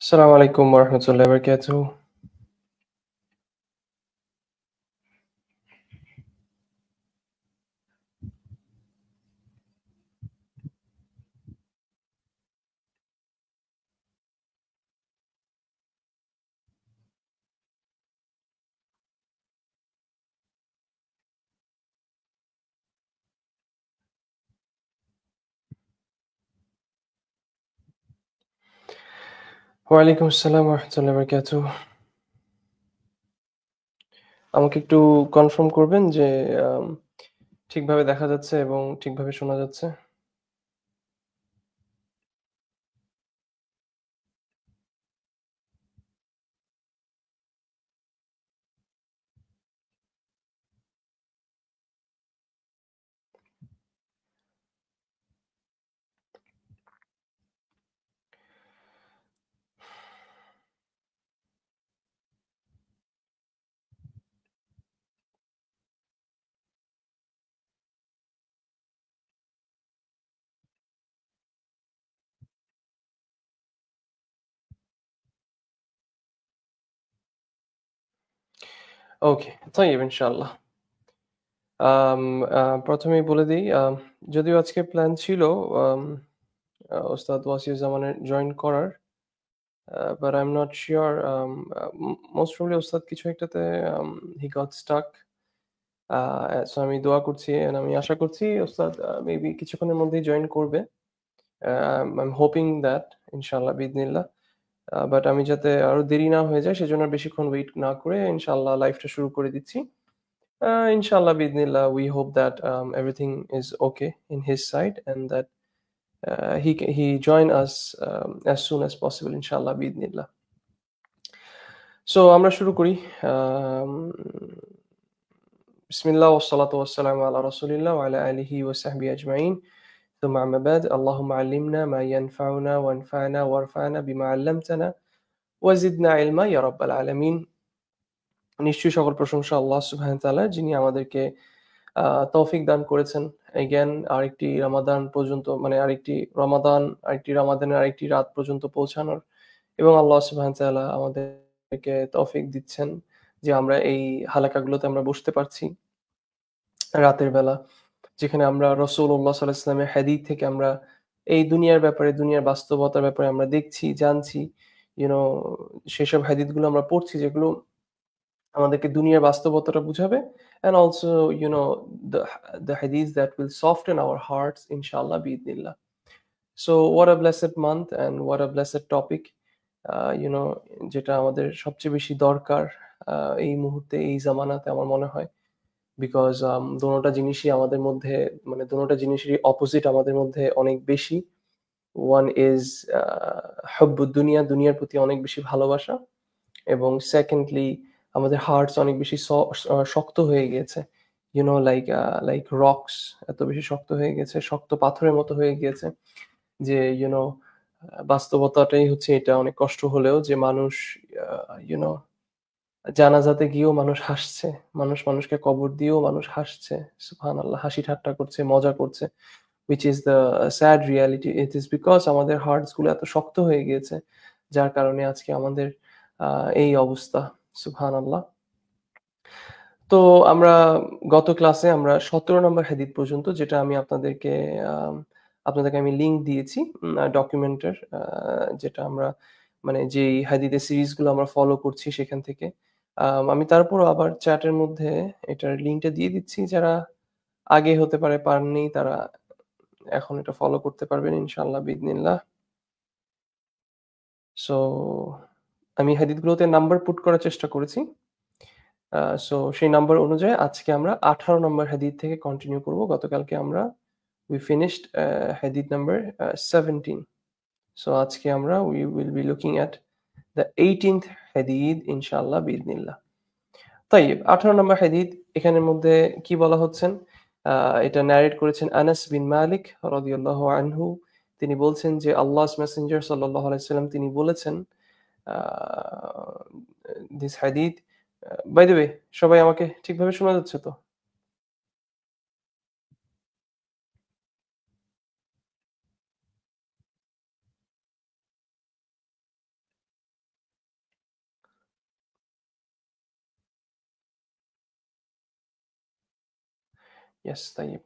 আসসালামু আলাইকুম ওয়া বারাকাতুহু। ওয়ালাইকুম আসসালাম ওয়া বারাকাতুহু। আমাকে একটু কনফার্ম করবেন যে আম ঠিকভাবে দেখা যাচ্ছে এবং ঠিকভাবে শোনা যাচ্ছে? ওকে, তাইব ইনশাআল্লাহ। আম ১ম এই বলে দেই, যদিও আজকে প্ল্যান ছিল আম ওস্তাদ ওয়াসিউজ্জামানের জয়েন করার। But I am not sure, most probably ওস্তাদ কিছু একটাতে he got stuck. Uh so আমি দোয়া করছি এন্ড আমি আশা করছি ওস্তাদ মেবি কিছুক্ষণের মধ্যেই জয়েন করবে। I'm hoping that ইনশাআল্লাহ বিইذনিল্লাহ। বাট আমি যাতে আরো দেরি না হয়ে যায় সেজন্য আর বেশিক্ষণ ওয়েট না করে ইনশাআল্লাহ লাইভটা শুরু করে দিচ্ছি। ইনশাআল্লাহ বিইذনিল্লাহ we hope that everything is okay in his side and that he join us as soon as possible ইনশাআল্লাহ বিইذনিল্লাহ। সো আমরা শুরু করি। আম বিসমিল্লাহ ওয়াসসালাতু ওয়াসসালামু আলা রাসূলিল্লাহ ওয়া আলা আলিহি ওয়া সাহবিহি আজমাইন। ثم أما بعد اللهم علمنا ما ينفعنا وانفعنا وارفعنا بما علمتنا ওয়াজিদনা ইলমা ইয়া রাব্বাল আলামিন। নিশ্চয়ই সকল প্রশংসা আল্লাহ সুবহানাহু ওয়া তাআলার, যিনি আমাদেরকে তৌফিক দান করেছেন এগেইন আরেকটি রমাদান পর্যন্ত, মানে আরেকটি রমাদানের আরেকটি রাত পর্যন্ত পৌঁছানোর, এবং আল্লাহ সুবহানাহু ওয়া তাআলা আমাদেরকে তৌফিক দিচ্ছেন যে আমরা এই হালাকাগুলোতে আমরা বসতে পারছি রাতের বেলা। যেখানে আমরা রাসূলুল্লাহ সাল্লাল্লাহু আলাইহি ওয়াসাল্লামের হাদিস থেকে আমরা এই দুনিয়ার ব্যাপারে, দুনিয়ার বাস্তবতার ব্যাপারে আমরা দেখছি, জানছি। ইউ নো সেসব হাদিসগুলো আমরা পড়ছি যেগুলো আমাদেরকে দুনিয়ার বাস্তবতাটা বুঝাবে, and also you know the the hadith that will soften our hearts inshallah biidhnillah. So what a blessed month and what a blessed topic, you know, যেটা আমাদের সবচেয়ে বেশি দরকার এই মুহূর্তে, এই জামানাতে আমার মনে হয়। বিকজ দোনোটা জিনিসই আমাদের মধ্যে, মানে দোনোটা জিনিসেরই অপোজিট আমাদের মধ্যে অনেক বেশি। ওয়ান ইজ হুব্বুদ দুনিয়া, দুনিয়ার প্রতি অনেক বেশি ভালোবাসা, এবং সেকেন্ডলি আমাদের হার্টস অনেক বেশি শক্ত হয়ে গিয়েছে। ইউ নো লাইক রকস, এত বেশি শক্ত হয়ে গেছে, শক্ত পাথরের মতো হয়ে গিয়েছে যে বাস্তবতাটাই হচ্ছে এটা, অনেক কষ্ট হলেও যে মানুষ ইউনো জানাজাতে গিয়েও মানুষ হাসছে। মানুষ মানুষকে কবর দিয়েও মানুষ হাসছে। সুবহানাল্লাহ, হাসি ঠাট্টা করছে, মজা করছে। which is the sad reality. It is because আমাদের হার্টস গুলো এত শক্ত হয়ে গিয়েছে, যার কারণে আজকে আমাদের এই অবস্থা। সুবহানাল্লাহ। তো আমরা গত ক্লাসে আমরা ১৭ নম্বর হাদিস পর্যন্ত, যেটা আমি আম আপনাদেরকে আমি লিংক দিয়েছি ডকুমেন্টের, যেটা আমরা মানে যেই হাদিসের সিরিজগুলো আমরা ফলো করছি সেখান থেকে। আমি তারপরও আবার চ্যাটের মধ্যে এটার লিংকটা দিয়ে দিচ্ছি। যারা আগে হতে পারে পাননি, তারা এখন এটা ফলো করতে পারবেন ইনশাআল্লাহ বিইذনিল্লাহ। সো আমি হাদিসগুলোতে নাম্বার পুট করার চেষ্টা করেছি। সো সেই নাম্বার অনুযায়ী আজকে আমরা ১৮ নম্বর হাদিস থেকে কন্টিনিউ করব। গতকালকে আমরা we finished hadith number 17. So আজকে আমরা we will be looking at the 18th hadith ইনশাআল্লাহ বিইذনিল্লাহ। তাইব ১৮ নম্বর হাদিস, এখানের মধ্যে কি বলা হচ্ছেন? এটা ন্যারেট করেছেন আনাস বিন মালিক রাদিয়াল্লাহু আনহু। তিনি বলছেন যে আল্লাহস মেসেঞ্জার সাল্লাল্লাহু আলাইহি ওয়াসাল্লাম তিনি বলেছেন, আ দিস হাদিস, বাই দ্য ওয়ে, সবাই আমাকে ঠিকভাবে শোনা যাচ্ছে তো? ইয়েস, তাইব।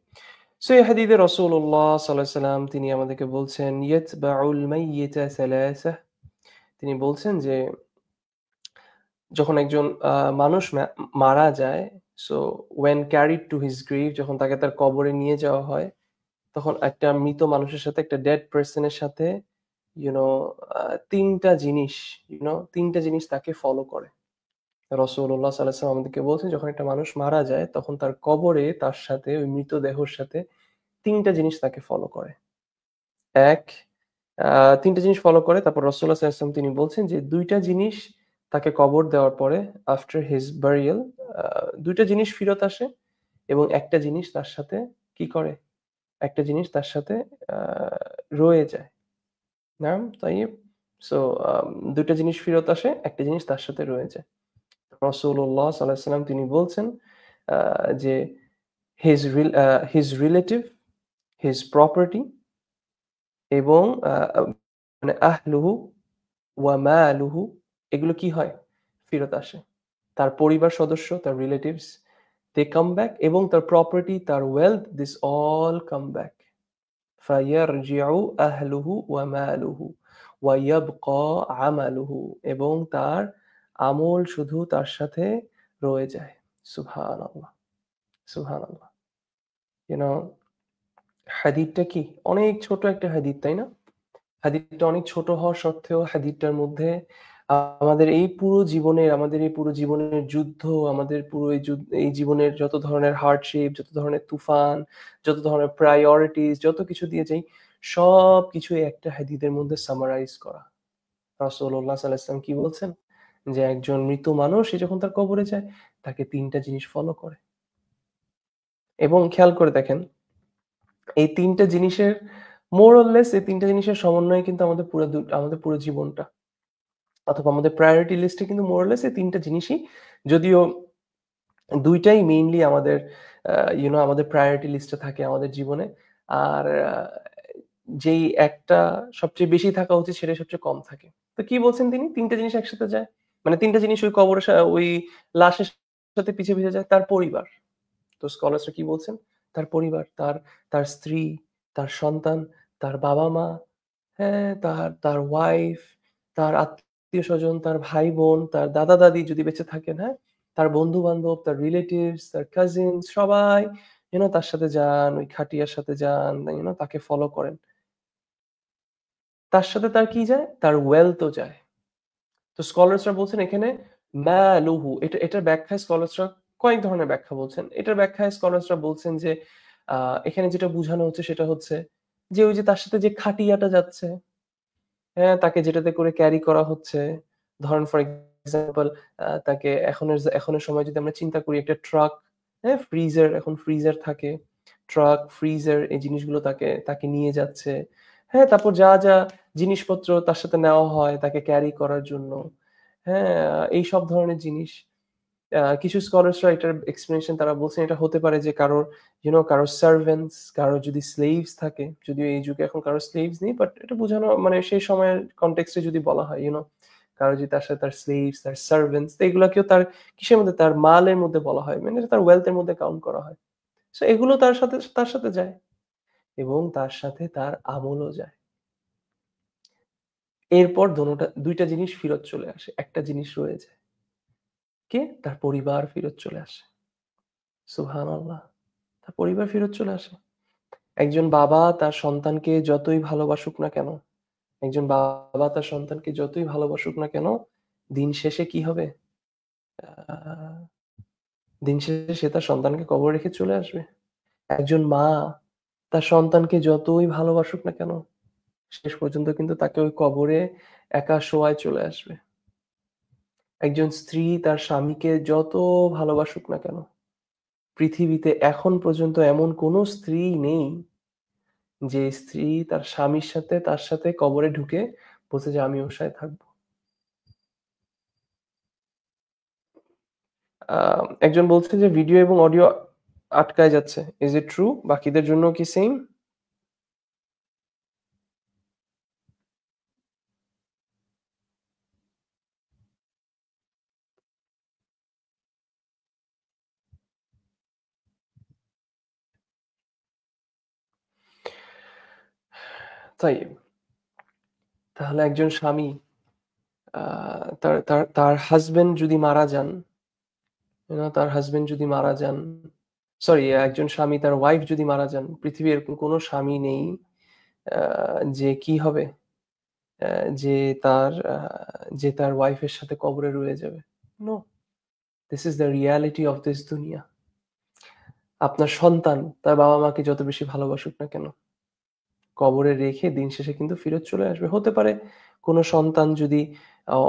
সো এই হাদিসে রাসূলুল্লাহ সাল্লাল্লাহু আলাইহি ওয়াসাল্লাম তিনি আমাদেরকে বলছেন, ইয়াতবাউল মাইয়িতা সালাসা। তিনি বলছেন যে যখন একজন মানুষ মারা যায়, so when carried to his grave, যখন তাকে তার কবরে নিয়ে যাওয়া হয়, তখন একটা মৃত মানুষের সাথে, একটা ডেড পারসন এর সাথে ইউ নো ৩ টা জিনিস, ৩ টা জিনিস তাকে ফলো করে। রাসূলুল্লাহ সাল্লাল্লাহু আলাইহি ওয়াসাল্লাম আমাদেরকে বলছেন যখন একটা মানুষ মারা যায় তখন তার কবরে তার সাথে ওই মৃতদেহর সাথে ৩ টা জিনিস তাকে ফলো করে। ১, ৩ টা জিনিস ফলো করে। তারপর রাসূলুল্লাহ সাল্লাল্লাহু আলাইহি ওয়াসাল্লাম তিনি বলছেন যে ২ টা জিনিস তাকে কবর দেওয়ার পরে আফটার হিজ বারিয়াল ২ টা জিনিস ফিরত আসে এবং একটা জিনিস তার সাথে কি করে? একটা জিনিস তার সাথে আ রয়ে যায়। নাম তাইব। সো ২ টা জিনিস ফেরত আসে, একটা জিনিস তার সাথে রয়ে যায়। রাসূলুল্লাহ সাল্লাল্লাহু আলাইহি ওয়াসাল্লাম তিনি বলছেন আ যে his relative, his property এবং মানে আহলুহু ওয়া মালুহু এগুলো কি হয়? ফেরত আসে। তার পরিবার সদস্য, তার রিলেটিভস they come back এবং তার প্রপার্টি, তার wealth this all come back. فَيَرْجِعُ أَهْلُهُ وَمَالُهُ وَيَبْقَى عَمَلُهُ এবং তার আমল শুধু তার সাথে রয়ে যায়। সুবহানাল্লাহ, সুবহানাল্লাহ। ইউ নো হাদিসটা কি? অনেক ছোট একটা হাদিস, তাই না? হাদিসটা অনেক ছোট হওয়া সত্ত্বেও হাদিসটার মধ্যে আমাদের এই পুরো জীবনের যুদ্ধ, আমাদের পুরো এই জীবনের যত ধরনের হার্ডশিপ, যত ধরনের তুফান, যত ধরনের প্রায়োরিটিস যত কিছু দিয়ে যাই, সবকিছুই একটা হাদিসের মধ্যে সামারাইজ করা। রাসূলুল্লাহ সাল্লাল্লাহু আলাইহি ওয়াসাল্লাম কি বলছেন? যে একজন মৃত মানুষ সে যখন তার কবরে যায়, তাকে ৩ টা জিনিস ফলো করে। এবং খেয়াল করে দেখেন এই ৩ টা জিনিসের more or less এই ৩ টা জিনিসের সমন্বয়ে কিন্তু আমাদের পুরো জীবনটা। অথবা আমাদের প্রায়োরিটি লিস্টে কিন্তু more or less এই ৩ টা জিনিসই, যদিও ২ টাই মেইনলি আমাদের আমাদের প্রায়োরিটি লিস্টে থাকে আমাদের জীবনে। আর যেই একটা সবচেয়ে বেশি থাকা উচিত সেটাই সবচেয়ে কম থাকে। তো কি বলছেন তিনি? ৩ টা জিনিস একসাথে যায়। মানে ৩ টা জিনিস ওই কবরের ওই লাশের সাথে পিছে, পিছে যায়। তার পরিবার। তো স্কলারসরা কি বলছেন? তার পরিবার, তার তার স্ত্রী, তার সন্তান, তার বাবা-মা, হ্যাঁ? তার তার ওয়াইফ, তার আত্মীয়স্বজন, তার ভাই-বোন, তার দাদা-দাদি যদি বেঁচে থাকেন, হ্যাঁ? তার বন্ধু-বান্ধব, তার রিলেটিভস, তার কাজিনস সবাই তার সাথে যান, ওই খাটিয়ার সাথে যান, তাকে ফলো করেন। তার সাথে তার কি যায়? তার ওয়েলথ ও যায়। তো স্কলারসরা বলছেন এখানে মালুহু, এটার ব্যাখ্যায় স্কলারসরা কয়েক ধরনের ব্যাখ্যা বলছেন। এটার ব্যাখ্যায় স্কলারসরা বলছেন যে এখানে যেটা বুঝানো হচ্ছে সেটা হচ্ছে যে ওই যে তার সাথে যে খাটিয়াটা যাচ্ছে, হ্যাঁ? তাকে যেটাতে করে ক্যারি করা হচ্ছে। ধরেন ফর এক্সাম্পল তাকে এখনের সময় যদি আমরা চিন্তা করি একটা ট্রাক, হ্যাঁ? এখন ফ্রিজার থাকে। ট্রাক, ফ্রিজার এই জিনিসগুলো তাকে তাকে নিয়ে যাচ্ছে। হ্যাঁ? তারপর যা জিনিসপত্র তার সাথে নেওয়া হয় তাকে ক্যারি করার জন্য, হ্যাঁ? এইসব ধরনের জিনিস। কিছু স্কলারসরা এটার এক্সপ্লেনেশন তারা বলছেন এটা হতে পারে যে কারোর সার্ভেন্টস, কারোর যদি স্লেভস থাকে, যদিও এই যুগে এখন কারো স্লেভস নেই, বাট এটা বোঝানো মানে সেই সময়ের কনটেক্সট এ যদি বলা হয়, কারো যদি তার সাথে তার স্লেভস, তার সার্ভেন্টস এগুলাকেও তার কিসের মধ্যে, তার মালের মধ্যে বলা হয়। মানে এটা তার ওয়েলথ এর মধ্যে কাউন্ট করা হয়। সো এগুলো তার সাথে যায় এবং তার সাথে তার আমলও যায়। এরপর ২ টা জিনিস ফিরত চলে আসে। একটা জিনিস রয়ে যায়। কে? তার পরিবার ফিরত চলে আসে। সুবহানাল্লাহ! তার পরিবার ফেরত চলে আসে। একজন বাবা তার সন্তানকে যতই ভালোবাসুক না কেন, একজন বাবা তার সন্তানকে যতই ভালোবাসুক না কেন, দিন শেষে কি হবে? আ দিন শেষে সে তার সন্তানকে কবরে রেখে চলে আসবে। একজন মা তার সন্তানকে যতই ভালোবাসুক না কেন, শেষ পর্যন্ত কিন্তু তাকে ওই কবরে একা শোয়ায় চলে আসবে। একজন স্ত্রী তার স্বামীকে যত ভালোবাসুক না কেন, পৃথিবীতে এখন পর্যন্ত এমন কোন স্ত্রী নেই যে স্ত্রী তার স্বামীর সাথে তার সাথে কবরে ঢুকে বলছে যে আমি ওর সাথে থাকবো। একজন বলছে যে ভিডিও এবং অডিও আটকায় যাচ্ছে। Is it true? বাকিদের জন্য কি সেইম? তাইব। তাহলে একজন স্বামী তার হাসব্যান্ড যদি মারা যান, তার হাসব্যান্ড যদি মারা যান, সরি, একজন স্বামী তার ওয়াইফ যদি মারা যান, পৃথিবীর এরকম কোনো স্বামী নেই যে কি হবে, যে তার ওয়াইফের সাথে কবরে রয়ে যাবে। No, this is the reality of this দুনিয়া। আপনার সন্তান তার বাবা মাকে যত বেশি ভালোবাসুক না কেন, কবরে রেখে দিন শেষে কিন্তু ফেরত চলে আসবে। হতে পারে কোনো সন্তান যদি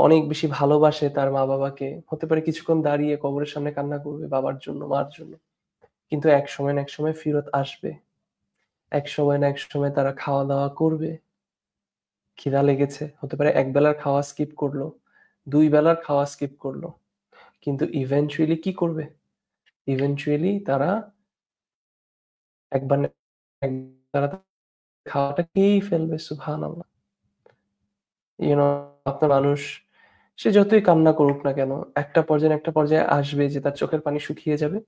অনেক বেশি ভালোবাসে তার মা বাবাকে, হতে পারে কিছুক্ষণ দাঁড়িয়ে কবরের সামনে কান্না করবে বাবার জন্য, মার জন্য, কিন্তু এক সময় না এক সময় ফেরত আসবে। এক সময় না এক সময় তারা খাওয়া দাওয়া করবে, খিদা লেগেছে, হতে পারে এক বেলার খাওয়া স্কিপ করলো, দুই বেলার খাওয়া স্কিপ করলো, কিন্তু ইভেনচুয়ালি কি করবে? ইভেনচুয়ালি তারা একবার না একবার তারা খাওয়াটা খেয়েই ফেলবে। সুবহানাল্লাহ। ইউ নো, আপনার মানুষ সে যতই কান্না করুক না কেন, একটা পর্যায়ে আসবে যে তার চোখের পানি শুকিয়ে যাবে।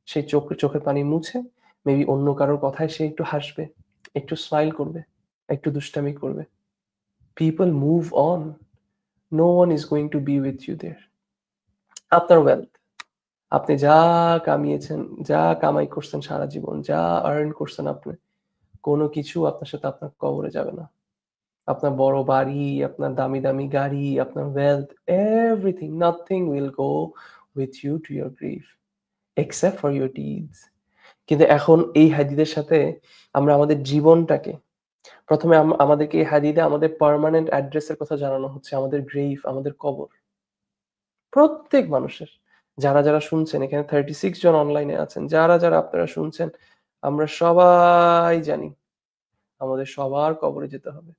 সেই চোখের পানি মুছে মেবি অন্য কারোর কথায় সে একটু হাসবে, একটু স্মাইল করবে, একটু দুষ্টামি করবে। People move on. No one is going to be with you there. আপনার ওয়েলথ, আপনি যা কামিয়েছেন, যা কামাই করছেন সারা জীবন, যা আর্ন করছেন আপনি, কোনো কিছু আপনার সাথে আপনার কবরে যাবে না। আপনার বড় বাড়ি, আপনার দামি দামি গাড়ি, আপনার wealth, everything, nothing will go with you to your grave except for your deeds. কিন্তু এখন এই হাদিদের সাথে আমরা আমাদের জীবনটাকে, প্রথমে আমাদেরকে এই হাদিদে আমাদের পার্মানেন্ট অ্যাড্রেসের কথা জানানো হচ্ছে, আমাদের গ্রেভ, আমাদের কবর। প্রত্যেক মানুষের, যারা শুনছেন, এখানে 36 জন অনলাইনে আছেন, যারা আপনারা শুনছেন, আমরা সবাই জানি আমাদের সবার কবরে যেতে হবে।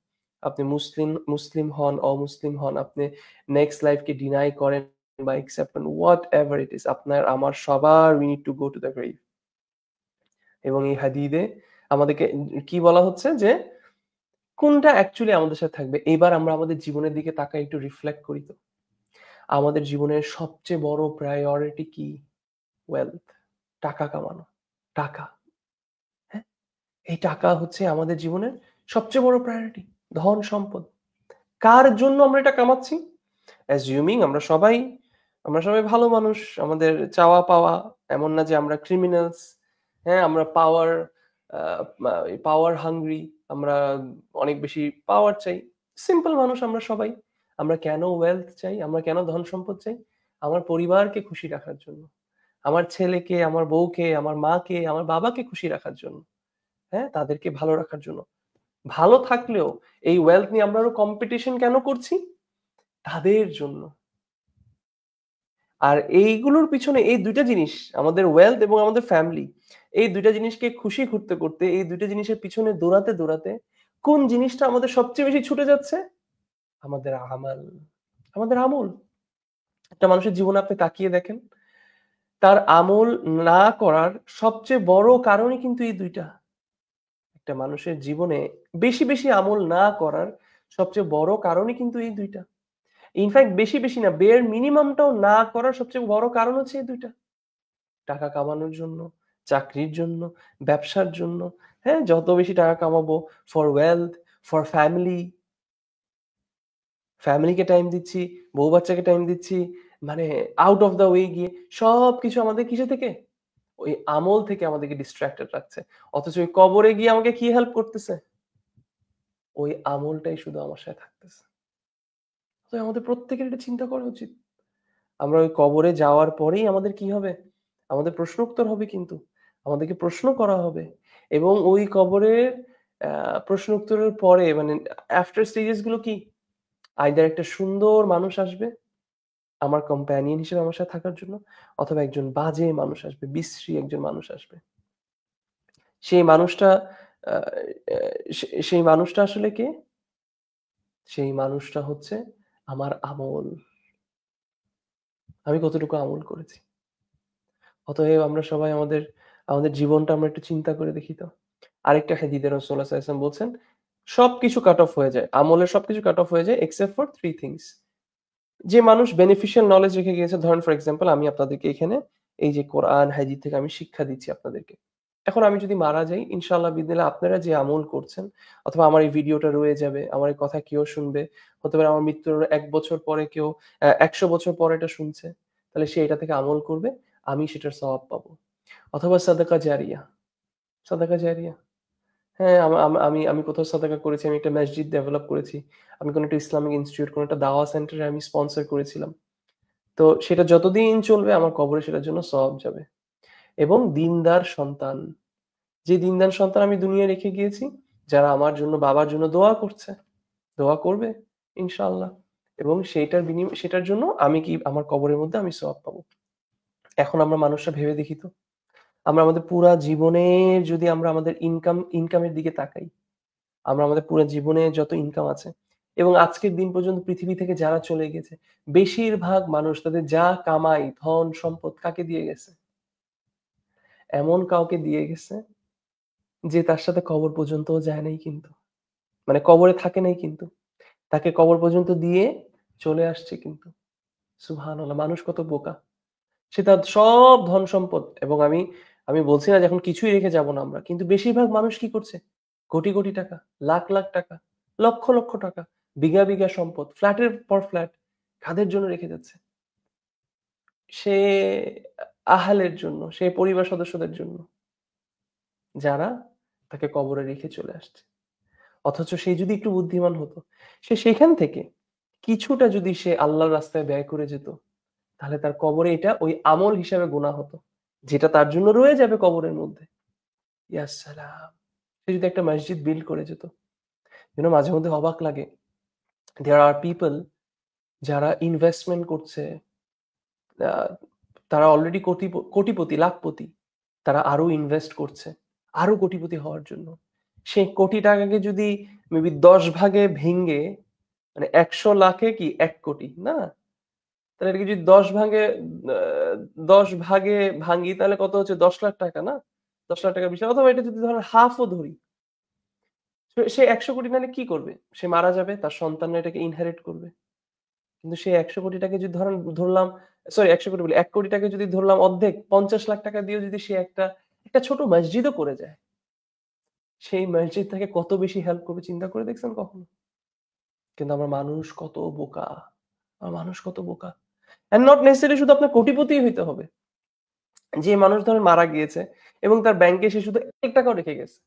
আপনি মুসলিম মুসলিম হন, অমুসলিম হন, আপনি নেক্সট লাইফকে ডিনাই করেন বা একসেপ্ট করেন, হোয়াট এভার ইট ইজ, আপনার আমার সবার we need to go to the grave. এবং এই হাদিদে আমাদেরকে কি বলা হচ্ছে যে কোনটা অ্যাকচুয়ালি আমাদের সাথে থাকবে। এবার আমরা আমাদের জীবনের দিকে তাকাই, একটু রিফ্লেক্ট করি তো। আমাদের জীবনের সবচেয়ে বড় প্রায়োরিটি কি? ওয়েলথ, টাকা কামানো, টাকা। হ্যাঁ, এই টাকা হচ্ছে আমাদের জীবনের সবচেয়ে বড় প্রায়োরিটি, ধন সম্পদ। কার জন্য আমরা এটা কামাচ্ছি? অ্যাজিউমিং আমরা সবাই ভালো মানুষ, আমাদের চাওয়া পাওয়া এমন না যে আমরা ক্রিমিনালস। হ্যাঁ, আমরা পাওয়ার হাংরি, আমরা অনেক বেশি পাওয়ার চাই। সিম্পল মানুষ আমরা সবাই। আমরা কেন ওয়েলথ চাই, আমরা কেন ধন সম্পদ চাই? আমার পরিবারকে খুশি রাখার জন্য, আমার ছেলেকে, আমার বউকে, আমার মাকে, আমার বাবাকে খুশি রাখার জন্য, হ্যাঁ, তাদেরকে ভালো রাখার জন্য। ভালো থাকলেও এই ওয়েলথ নিয়ে আমরা আরো কম্পিটিশন কেন করছি? তাদের জন্য। আর এইগুলোর পিছনে এই দুইটা জিনিস, আমাদের ওয়েলথ এবং আমাদের ফ্যামিলি, এই দুইটা জিনিসকে খুশি করতে করতে, এই দুইটা জিনিসের পিছনে দৌড়াতে দৌড়াতে কোন জিনিসটা আমাদের সবচেয়ে বেশি ছুটে যাচ্ছে? আমাদের আমাল, আমাদের আমল। একটা মানুষের জীবনে আপনি তাকিয়ে দেখেন, তার আমল না করার সবচেয়ে বড় কারণই কিন্তু এই দুইটা। একটা মানুষের জীবনে বেশি বেশি আমল না করার সবচেয়ে বড় কারণই কিন্তু এই দুইটা। ইনফ্যাক্ট বেশি বেশি না, বের মিনিমামটাও না করার সবচেয়ে বড় কারণ হচ্ছে এই দুইটা। টাকা কামানোর জন্য, চাকরির জন্য, ব্যবসার জন্য। হ্যাঁ, যত বেশি টাকা কামাবো, ফর ওয়েলথ, ফর ফ্যামিলি, ফ্যামিলিকে টাইম দিচ্ছি, বউ বাচ্চাকে টাইম দিচ্ছি, মানে আউট অফ দ্য ওয়ে গিয়ে সবকিছু আমাদের কিসে থেকে, ওই আমল থেকে আমাদেরকে ডিস্ট্রাক্টেড রাখছে। অথচ ওই কবরে গিয়ে আমাকে কি হেল্প করতেছে? ওই আমলটাই শুধু আমার সাথে থাকতেছে। তো আমাদের প্রত্যেকের এটা চিন্তা করা উচিত। আমরা ওই কবরে যাওয়ার পরেই আমাদের কি হবে? আমাদের প্রশ্ন উত্তর হবে কিন্তু। আমাদেরকে প্রশ্ন করা হবে। এবং ওই কবরের প্রশ্ন উত্তরের পরে মানে আফটার স্টেজেস গুলো কি? আইদার একটা সুন্দর মানুষ আসবে আমার কম্প্যানিয়ন হিসেবে আমার সাথে থাকার জন্য, অথবা একজন বাজে মানুষ আসবে, বিশ্রী একজন মানুষ আসবে। সেই মানুষটা আ আ সেই মানুষটা আসলে কে? সেই মানুষটা হচ্ছে আমার আমল। আমি কতটুকু আমল করেছি। অতএব আমরা সবাই আমাদের আমাদের জীবনটা আমরা একটু চিন্তা করে দেখি তো। আরেকটা হাদীসে রাসূলুল্লাহ সাল্লাল্লাহু আলাইহি ওয়াসাল্লাম বলছেন, সবকিছু কাট অফ হয়ে যায়। আমলের সবকিছু কাট অফ হয়ে যায় এক্সেপ্ট ফর 3 থিংস। যে মানুষ বেনিফিশিয়াল নলেজ রেখে গিয়েছে, ধরেন ফর এক্সাম্পল আমি আপনাদেরকে এখানে এই যে কোরআন, হাদীস থেকে আমি শিক্ষা দিচ্ছি আপনাদেরকে। এখন আমি যদি মারা যাই, ইনশাআল্লাহ বিদিনিল্লাহ আপনারা যে আমল করছেন, অথবা আমার এই ভিডিওটা রয়ে যাবে, আমার এই কথা কেউ শুনবে, হতে পারে আমার মৃত্যুর ১ বছর পরে কেউ ১০০ বছর পরে এটা শুনছে, তাহলে সে এটা থেকে আমল করবে, আমি সেটার সওয়াব পাবো। অথবা সাদাকা জারিয়া, সাদাকা জারিয়া। হ্যাঁ, আমি আমি কোথাও সাদাকা করেছি, আমি একটা মসজিদ ডেভেলপ করেছি, আমি কোনো একটা ইসলামিক ইনস্টিটিউট, কোনো একটা দাওয়া সেন্টারে আমি স্পন্সর করেছিলাম। তো সেটা যতদিন চলবে আমার কবরে সেটার জন্য সওয়াব যাবে। এবং দিনদার সন্তান, যে দিনদার সন্তান আমি দুনিয়ায় রেখে গিয়েছি, যারা আমার জন্য, বাবার জন্য দোয়া করছে, দোয়া করবে ইনশাআল্লাহ, এবং সেটার জন্য আমি কি আমার কবরের মধ্যে আমি সওয়াব পাবো। এখন আমরা মানুষরা ভেবে দেখি তো, আমরা আমাদের পুরা জীবনের যদি আমরা আমাদের ইনকামের দিকে তাকাই, আমরা আমাদের পুরো জীবনে যত ইনকাম আছে এবং আজকের দিন পর্যন্ত পৃথিবী থেকে যারা চলে গেছে, বেশিরভাগ মানুষ তাদের যা কামাই, ধন, সম্পদ কাকে দিয়ে গেছে? এমন কাউকে দিয়ে গেছে যে তার সাথে কবর পর্যন্তও যায় নাই কিন্তু। মানে কবরে থাকে নাই কিন্তু। তাকে কবর পর্যন্ত দিয়ে চলে আসছে কিন্তু। সুবহানাল্লাহ! মানুষ কত বোকা। সে তার সব ধন সম্পদ, এবং আমি আমি বলছি না যে এখন কিছুই রেখে যাব না আমরা। কিন্তু বেশিরভাগ মানুষ কি করছে? কোটি, কোটি টাকা, লাখ, লাখ টাকা, লক্ষ, লক্ষ টাকা, বিঘা, বিঘা সম্পদ, ফ্ল্যাটের পর ফ্ল্যাট কাদের জন্য রেখে যাচ্ছে? সে আহালের জন্য, সে পরিবার সদস্যদের জন্য, যারা তাকে কবরে রেখে চলে আসছে। অথচ সে যদি একটু বুদ্ধিমান হতো, সে সেখান থেকে কিছুটা যদি সে আল্লাহর রাস্তায় ব্যয় করে যেত, তাহলে তার কবরে এটা ওই আমল হিসাবে গোনা হতো, যেটা তার জন্য রয়ে যাবে কবরের মধ্যে। ইয়া সালাম! সে যদি একটা মসজিদ বিল্ড করে যেত। মাঝে মধ্যে অবাক লাগে। দেয়ার আর পিপল যারা ইনভেস্টমেন্ট করছে, আ তারা অলরেডি কোটিপতি, লাখপতি। তারা আরো ইনভেস্ট করছে, আরো কোটিপতি হওয়ার জন্য। সেই কোটি টাকাকে যদি মেবি ১০ ভাগে ভেঙে, মানে ১০০ লাখে কি ১ কোটি, না? তাহলে এটাকে যদি ১০ ভাগে, আ ১০ ভাগে ভাঙি তাহলে কত হচ্ছে? ১০ লাখ টাকা, না? ১০ লাখ টাকার বেশি, অথবা এটা যদি ধরেন হাফ ও ধরি। সে ১০০ কোটি নাহলে কি করবে? সে মারা যাবে, তার সন্তানরা এটাকে ইনহেরিট করবে। কিন্তু সেই ১০০ কোটি টাকা যদি ধরলাম, সরি ১০০ কোটি বলি, ১ কোটি টাকা যদি ধরলাম অর্ধেক ৫০ লাখ টাকা দিয়েও যদি সে একটা ছোট মসজিদও করে যায়, সেই মসজিদ তাকে কত বেশি হেল্প করবে চিন্তা করে দেখছেন কখনো? কিন্তু আমরা মানুষ কত বোকা! মানুষ কত বোকা! অ্যান্ড নট নেসেসারি শুধু আপনার কোটিপতিই হইতে হবে। যে মানুষ ধরেন মারা গিয়েছে এবং তার ব্যাংকে সে শুধু ৳১ টাকাও রেখে গেছে।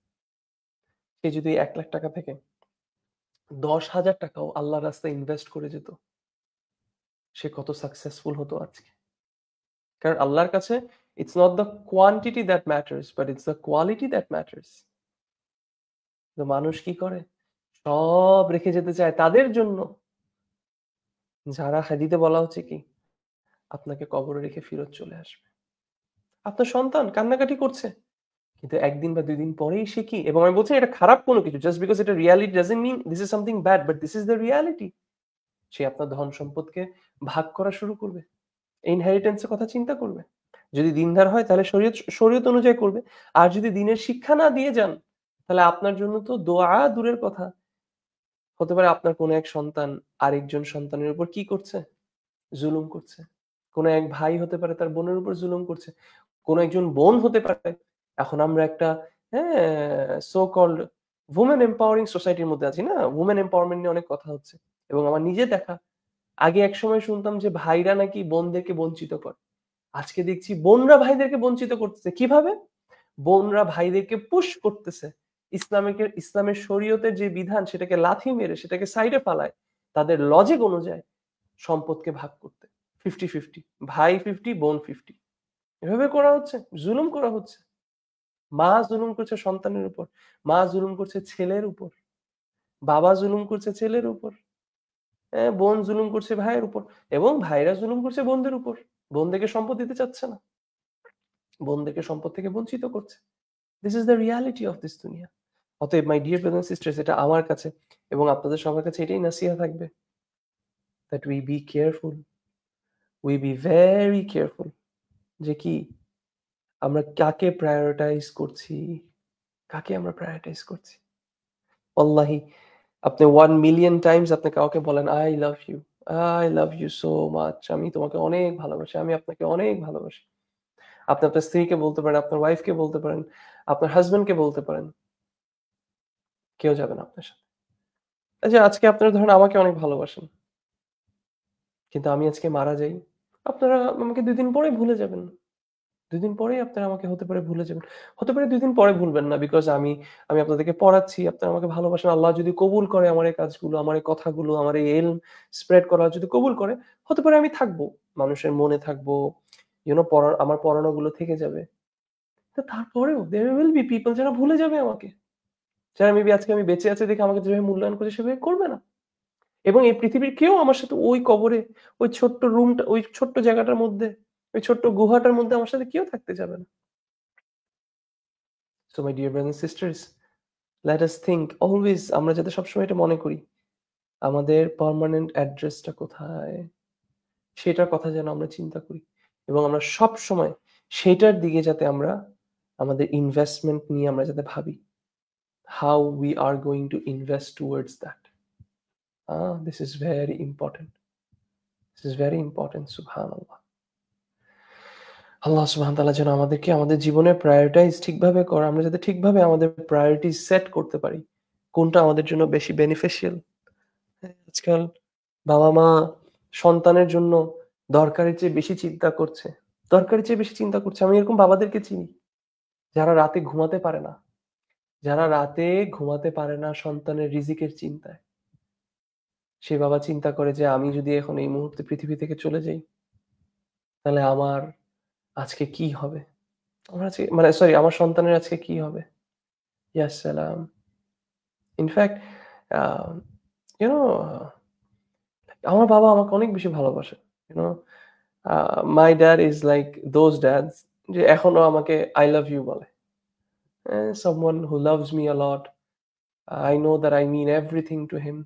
সে যদি ৳১,০০,০০০ থেকে ১০,০০০ টাকাও আল্লাহর রাস্তায় ইনভেস্ট করে যেত, সে কত সাকসেসফুল হতো আজকে। কারণ আল্লাহর কাছে it's not the quantity that matters, but it's the quality that matters. তো মানুষ কি করে? সব রেখে যেতে চায় তাদের জন্য, যারা হাদীসে বলা হচ্ছে কি? আপনাকে কবরে রেখে ফিরত চলে আসবে। আপনার সন্তান কান্নাকাটি করছে। কিন্তু ১ দিন বা ২ দিন পরেই সে কি? এবং আমি বলছি না এটা খারাপ কোনো কিছু। জাস্ট বিকজ এটা reality doesn't mean this is something bad, but this is the reality. সে আপনার ধন সম্পদকে ভাগ করা শুরু করবে। ইনহেরিটেন্স এর কথা চিন্তা করবে। যদি দিনদার হয় তাহলে শরীয়ত অনুযায়ী করবে। আর যদি দ্বীনের শিক্ষা না দিয়ে যান, তাহলে আপনার জন্য তো দোয়া দূরের কথা। হতে পারে আপনার কোনো এক সন্তান আরেকজন সন্তানের উপর কি করছে? জুলুম করছে। কোনো এক ভাই হতে পারে তার বোনের উপর জুলুম করছে। কোনো একজন বোন হতে পারে। এখন আমরা একটা, হ্যাঁ, সো কল্ড ওমেন এম্পাওয়ারিং সোসাইটির মধ্যে আছি, না? ওমেন এম্পাওয়ারমেন্ট নিয়ে অনেক কথা হচ্ছে। এবং আমার নিজে দেখা, আগে একসময় শুনতাম যে ভাইরা নাকি বোনদেরকে বঞ্চিত করে। আজকে দেখছি বোনরা ভাইদেরকে বঞ্চিত করতেছে। কিভাবে? বোনরা ভাইদেরকে পুশ করতেছে। ইসলামের শরীয়তের যে বিধান সেটাকে লাথি মেরে সেটাকে সাইডে ফালায়। তাদের লজিক অনুযায়ী সম্পদকে ভাগ করতে। 50-50, ভাই 50, বোন 50। এভাবে করা হচ্ছে, জুলুম করা হচ্ছে। মা জুলুম করছে সন্তানের উপর, মা জুলুম করছে ছেলের উপর, বাবা জুলুম করছে ছেলের উপর, হ্যাঁ, বোন জুলুম করছে ভাইয়ের উপর, এবং ভাইরা জুলুম করছে বোনদের উপর। বোনদেরকে সম্পদ দিতে চাচ্ছে না, বোনদেরকে সম্পদ থেকে বঞ্চিত করছে। This is the reality of this দুনিয়া। অতএব my dear brothers and sisters, এটা আমার কাছে এবং আপনাদের সবার কাছে এটাই নাসিহা থাকবে, that we be careful, we be very careful, যে কি আমরা কাকে প্রায়োরিটাইজ করছি, কাকে আমরা প্রায়োরিটাইজ করছি। ওয়াল্লাহি, আপনি 1 মিলিয়ন টাইমস আপনি কাউকে বলেন I love you, I love you so much, আমি তোমাকে অনেক ভালোবাসি, আমি আপনাকে অনেক ভালোবাসি। আপনি আপনার স্ত্রীকে বলতে পারেন, আপনার ওয়াইফকে বলতে পারেন, আপনার হাসব্যান্ডকে বলতে পারেন। কেউ যাবে না আপনার সাথে। এই যে আজকে আপনারা ধরেন আমাকে অনেক ভালোবাসেন। কিন্তু আমি আজকে মারা যাই। আপনারা আমাকে ২ দিন পরেই ভুলে যাবেন। ২ দিন পরেই আপনারা আমাকে হতে পারে ভুলে যাবেন। হতে পারে ২ দিন পরে ভুলবেন না। বিকজ আমি আপনাদেরকে পড়াচ্ছি, আপনারা আমাকে ভালোবাসেন। আল্লাহ যদি কবুল করে আমার এই কাজগুলো, আমার এই কথাগুলো, আমার এই ইলম স্প্রেড করা যদি কবুল করে, হতে পারে আমি থাকবো। মানুষের মনে থাকবো। আমার পড়ানোগুলো থেকে যাবে। তো তারপরেও there will be people যারা ভুলে যাবে আমাকে। যারা মেবি আজকে আমি বেঁচে আছি দেখে আমাকে যেভাবে মূল্যায়ন করছে সেভাবে করবে না। এবং এই পৃথিবীর কেউ আমার সাথে ওই কবরে, ওই ছোট্ট রুমটা, ওই ছোট্ট জায়গাটার মধ্যে, ওই ছোট্ট গুহাটার মধ্যে আমার সাথে কেউ থাকতে যাবে না। So my dear brothers and sisters, let us think always, আমরা যাতে সবসময় এটা মনে করি, আমাদের পার্মানেন্ট অ্যাড্রেসটা কোথায়? সেটার কথা যেন আমরা চিন্তা করি। এবং আমরা সবসময় সেটার দিকে যাতে আমরা আমাদের ইনভেস্টমেন্ট নিয়ে আমরা যাতে ভাবি। How we are going to invest towards that. This is very important. This is very important, subhanallah. আল্লাহ সুবহানাহু ওয়া তাআলা যেন আমাদেরকে আমাদের জীবনের প্রায়োরিটাইজ ঠিকভাবে করা, আমরা যাতে ঠিকভাবে আমাদের প্রায়োরিটি সেট করতে পারি। কোনটা আমাদের জন্য বেশি বেনিফিশিয়াল। আজকাল বাবা-মা সন্তানের জন্য দরকারের চেয়ে বেশি চিন্তা করছে। দরকারের চেয়ে বেশি চিন্তা করছে। আমি এরকম বাবাদেরকে চিনি, যারা রাতে ঘুমাতে পারে না। যারা রাতে ঘুমাতে পারে না সন্তানের রিজিকের চিন্তায়। সে বাবা চিন্তা করে যে আমি যদি এখন এই মুহূর্তে পৃথিবী থেকে চলে যাই, তাহলে আমার আজকে কি হবে? আমার আজকে মানে সরি আমার সন্তানের আজকে কি হবে? ইয়া সালাম! ইনফেক্ট আ ইউ নো আমার বাবা আমাকে অনেক বেশি ভালোবাসে। You know my dad is like those dads যে এখনো আমাকে I love you বলে। someone who loves me a lot. I know that I mean everything to him.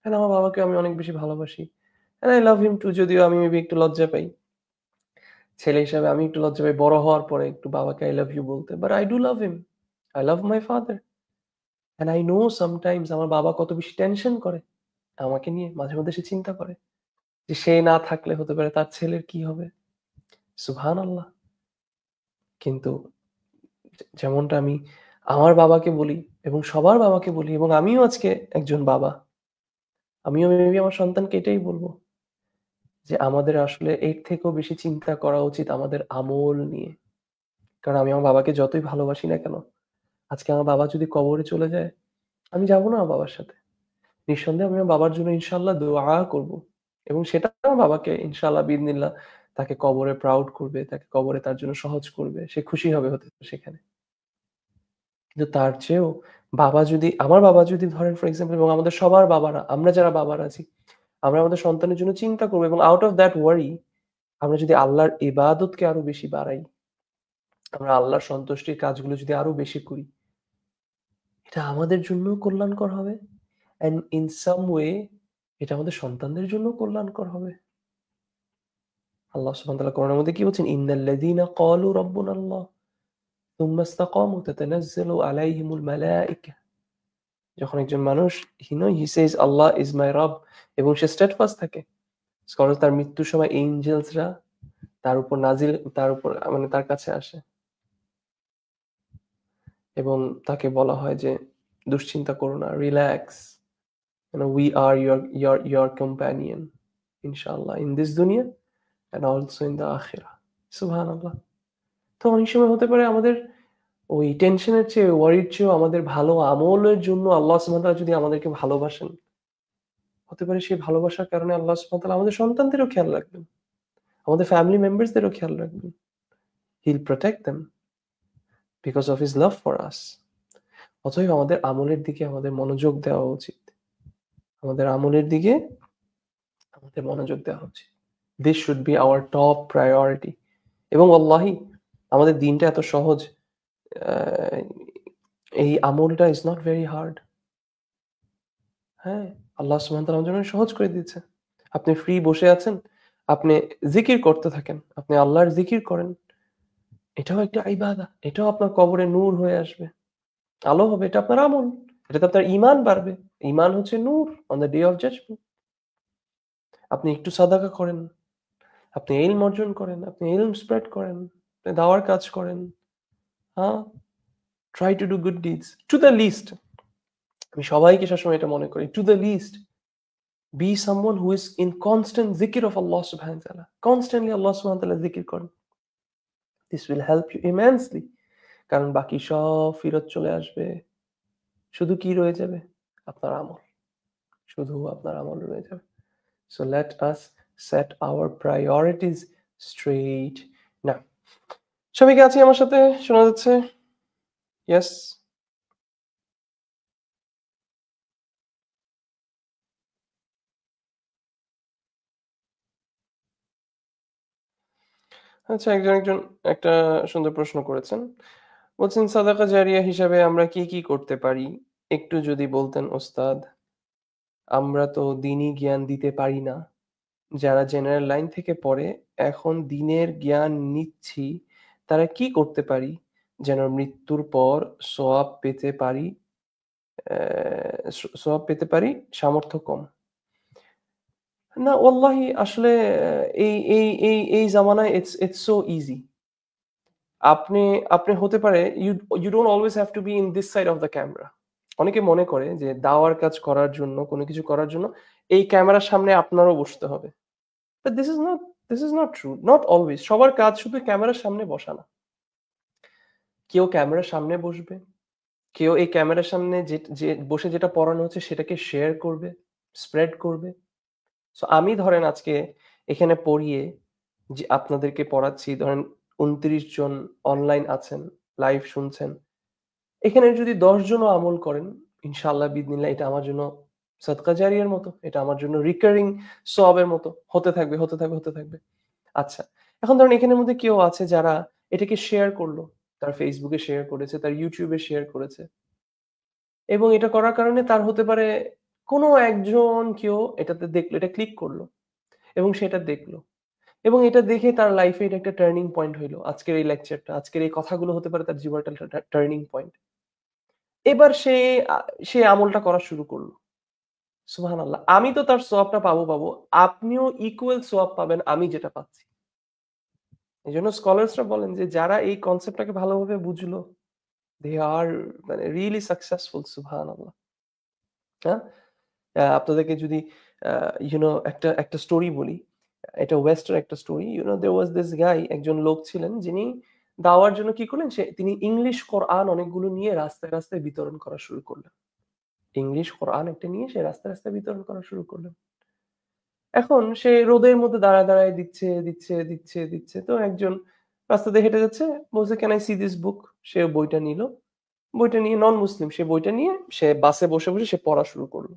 And আমার বাবাকে আমি অনেক বেশি ভালোবাসি। And I love him too, যদিও আমি মেবি একটু লজ্জা পাই। ছেলে হিসাবে আমি একটু লজ্জা পাই বড় হওয়ার পরে একটু বাবাকে I love you বলতে। But I do love him. I love my father. And I know sometimes আমার বাবা কত বেশি টেনশন করে আমাকে নিয়ে। মাঝে মধ্যে সে চিন্তা করে যে সে না থাকলে হতে পারে তার ছেলের কি হবে? সুবহানাল্লাহ! কিন্তু যেমনটা আমি আমার বাবাকে বলি এবং সবার বাবাকে বলি এবং আমিও আজকে একজন বাবা। আমিও মেবি আমার সন্তানকে এটাই বলব যে আমাদের আসলে এর থেকেও বেশি চিন্তা করা উচিত আমাদের আমল নিয়ে। কারণ আমি আমার বাবাকে যতই ভালোবাসি না কেন, আজকে আমার বাবা যদি কবরে চলে যায়, আমি যাব না আমার বাবার সাথে। নিঃসন্দেহে আমি আমার বাবার জন্য ইনশাআল্লাহ দোয়া করব। এবং সেটা আমার বাবাকে ইনশাআল্লাহ বিইذনিল্লাহ তাকে কবরে প্রাউড করবে, তাকে কবরে তার জন্য সহজ করবে। সে খুশি হবে হতে সেখানে। কিন্তু তার চেয়েও আমার বাবা যদি ধরেন ফর এক্সাম্পল এবং আমাদের সবার বাবারা, আমরা যারা বাবারা আছি, আমরা আমাদের সন্তানের জন্য চিন্তা করব এবং আউট অফ দ্যাট ওয়ারি আমরা যদি আল্লাহর ইবাদতকে আরো বেশি বাড়াই, আমরা আল্লাহর সন্তুষ্টির কাজগুলো যদি আরো বেশি করি, এটা আমাদের জন্যও কল্যাণকর হবে। অ্যান্ড ইন সাম ওয়ে এটা আমাদের সন্তানদের জন্যও কল্যাণকর হবে। আল্লাহ সুবহানাহু ওয়া তাআলা কোরআনের মধ্যে কি বলছেন? ইন্নাল্লাযীনা ক্বালু রাব্বুনাল্লাহ থুম্মা ইসতাকামু তাতানাজ্জালু আলাইহিমুল মালায়েকা। যখন একজন মানুষ হি সেজ আল্লাহ ইজ মাই রব এবং সে স্টেডফাস্ট থাকে, স্কলার তার মৃত্যুর সময় এঞ্জেলসরা তার উপর মানে তার কাছে আসে এবং তাকে বলা হয় যে দুশ্চিন্তা করো না, relax, we are your companion ইনশাআল্লাহ ইন দিস দুনিয়া and also in the আখিরাহ। সুবহানাল্লাহ। তো অনেক সময় হতে পারে আমাদের ওই টেনশনের চেয়ে ওয়ারির চেয়েও আমাদের ভালো আমলের জন্য আল্লাহ সুবহানাহু ওয়া তাআলা যদি আমাদেরকে ভালোবাসেন, হতে পারে সেই ভালোবাসার কারণে আল্লাহ সুবহানাহু ওয়া তাআলা আমাদের সন্তানদেরও খেয়াল রাখবেন। আমাদের ফ্যামিলি মেম্বারসদেরও খেয়াল রাখবেন। He'll protect them because of his love for us. অতএব আমাদের আমলের দিকে আমাদের মনোযোগ দেওয়া উচিত। আমাদের আমলের দিকে আমাদের মনোযোগ দেওয়া উচিত। This should be our top priority. এবং ওয়াল্লাহি আমাদের দিনটা এত সহজ। আহ, এই আমলটা is not very hard. হ্যাঁ, আল্লাহ সুবহানাহু ওয়া তাআলা আমাদের জন্য সহজ করে দিয়েছে। আপনি ফ্রি বসে আছেন, আপনি জিকির করতে থাকেন। আপনি আল্লাহর জিকির করেন। এটাও একটা ইবাদা। এটাও আপনার কবরে নূর হয়ে আসবে। আলো হবে। এটা আপনার আমল। এটাতে আপনার ঈমান বাড়বে। ঈমান হচ্ছে নূর on the day of judgment. আপনি একটু সাদাকা করেন, আপনি ইলম অর্জন করেন, আপনি ইলম স্প্রেড করেন। আপনি দাওয়ার কাজ করেন, হ্যাঁ? Try to do good deeds to the list. আমি সবাইকে সবসময় এটা মনে করি, to the list be someone who is in constant জিকির অফ আল্লাহ সুবহানাহু ওয়া তাআলা। কনস্ট্যান্টলি আল্লাহ সুবহানাহু ওয়া তাআলা জিকির করেন। This will help you immensely. কারণ বাকি সব ফিরত চলে আসবে। শুধু কি রয়ে যাবে? আপনার আমল। শুধু আপনার আমল রয়ে যাবে। So let us set our priorities straight. Now, সবাই কি আছে আমার সাথে? শোনা যাচ্ছে? Yes? আচ্ছা, একজন একটা সুন্দর প্রশ্ন করেছেন। বলছেন সাদাকা জারিয়া হিসাবে আমরা কি করতে পারি? একটু যদি বলতেন ওস্তাদ। আমরা তো দ্বীনি জ্ঞান দিতে পারি না। যারা জেনারেল লাইন থেকে পড়ে এখন দ্বীনের জ্ঞান নিচ্ছি, তারা কি করতে পারি যেন মৃত্যুর পর সওয়াব পেতে পারি? সওয়াব পেতে পারি, সামর্থ্য কম। না ওয়াল্লাহি আসলে এই জামানায় ইটস সো ইজি। আপনি আপনি হতে পারে you don't always have to be in this side of the camera. অনেকে মনে করে যে দাওয়ার কাজ করার জন্য, কোনো কিছু করার জন্য এই ক্যামেরার সামনে আপনারও বসতে হবে। But this is not true. Not always. সবার কাজ শুধু ক্যামেরার সামনে বসা না। কেউ ক্যামেরার সামনে বসবে, কেউ এই ক্যামেরার সামনে যে বসে যেটা পড়ানো হচ্ছে সেটাকে শেয়ার করবে, স্প্রেড করবে। সো আমি ধরেন আজকে এখানে পড়িয়ে যে আপনাদেরকে পড়াচ্ছি, ধরেন ২৯ জন অনলাইন আছেন, লাইভ শুনছেন। এখানে যদি ১০ জনও আমল করেন, ইনশাআল্লাহ বিইذনিল্লাহ এটা আমার জন্য সাদকা জারিয়ার মতো। এটা আমার জন্য রিকারিং সওয়াবের মতো হতে থাকবে, হতে থাকবে, হতে থাকবে। আচ্ছা, এখন ধরেন এখানের মধ্যে কেউ আছে যারা এটাকে শেয়ার করলো। তার Facebook এ শেয়ার করেছে, তার YouTube এ শেয়ার করেছে। এবং এটা করার কারণে তার হতে পারে কোনো একজন কেউ এটাতে দেখলো, এটা ক্লিক করলো এবং সেটা দেখলো। এবং এটা দেখে তার লাইফে এটা একটা টার্নিং পয়েন্ট হইলো। আজকের এই লেকচারটা, আজকের এই কথাগুলো হতে পারে তার জীবনের একটা টার্নিং পয়েন্ট। এবার আ সে আমলটা করা শুরু করলো। সুবহানাল্লাহ। আমি তো তার সওয়াবটা পাবো। আপনিও ইকুয়াল সওয়াব পাবেন আমি যেটা পাচ্ছি। এজন্য স্কলার্সরা বলেন যে যারা এই কনসেপ্টটাকে ভালোভাবে বুঝলো, দে আর মানে রিয়েলি সাকসেসফুল সুবহানাল্লাহ। হ্যাঁ? আপনাদেরকে যদি একটা স্টোরি বলি। এটা ওয়েস্টের একটা story. there was this guy, একজন লোক ছিলেন যিনি দাওয়ার জন্য কি করলেন? তিনি ইংলিশ কোরআন অনেকগুলো নিয়ে রাস্তায় বিতরণ করা শুরু করলেন। ইংলিশ কোরআন একটা নিয়ে সে রাস্তায় বিতরণ করা শুরু করলেন। এখন সে রোদের মধ্যে দাঁড়ায় দিচ্ছে। তো একজন রাস্তা দিয়ে হেঁটে যাচ্ছে, বলছে, "can I see this book?" সে বইটা নিল। বইটা নিয়ে নন মুসলিম। সে বইটা নিয়ে সে বাসে বসে সে পড়া শুরু করল।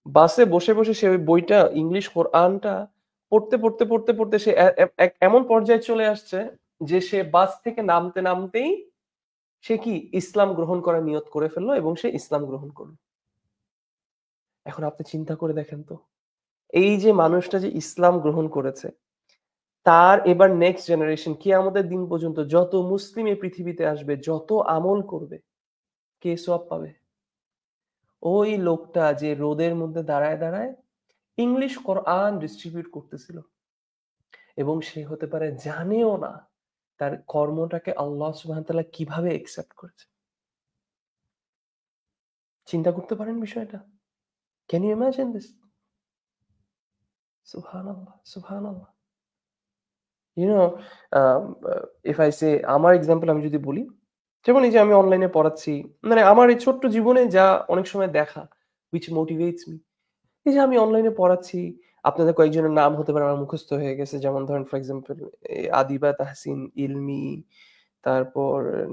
বাসে বসে সে ওই বইটা ইংলিশ কোরআনটা পড়তে সে এমন পর্যায়ে চলে আসছে যে সে বাস থেকে নামতেই সে কি ইসলাম গ্রহণ করার নিয়ত করে ফেললো এবং সে ইসলাম গ্রহণ করলো। এখন আপনি চিন্তা করে দেখেন তো, এই যে মানুষটা যে ইসলাম গ্রহণ করেছে, তার এবার নেক্সট জেনারেশন কিয়ামতের দিন পর্যন্ত যত মুসলিম এই পৃথিবীতে আসবে, যত আমল করবে, কে সওয়াব পাবে? ওই লোকটা যে রোদের মধ্যে দাঁড়ায় ইংলিশ কোরআন ডিস্ট্রিবিউট করতেছিল এবং সে হতে পারে জানেও না তার কর্মটাকে আল্লাহ সুবহানাহু ওয়া তাআলা কিভাবে একসেপ্ট করেছে। চিন্তা করতে পারেন বিষয়টা? Can you imagine this? সুবহানাল্লাহ, সুবহানাল্লাহ। You know if I say আমার এক্সাম্পল আমি যদি বলি, যেমন এই যে আমি অনলাইনে পড়াচ্ছি, মানে আমার এই ছোট্ট জীবনে যা অনেক সময় দেখা which motivates me, এই যে আমি অনলাইনে পড়াচ্ছি, আপনাদের কয়েকজনের নাম হতে পারে আমার মুখস্থ হয়ে গেছে। যেমন ধরেন ফর এক্সাম্পল আদিবা তাহসিন ইলমি, তারপর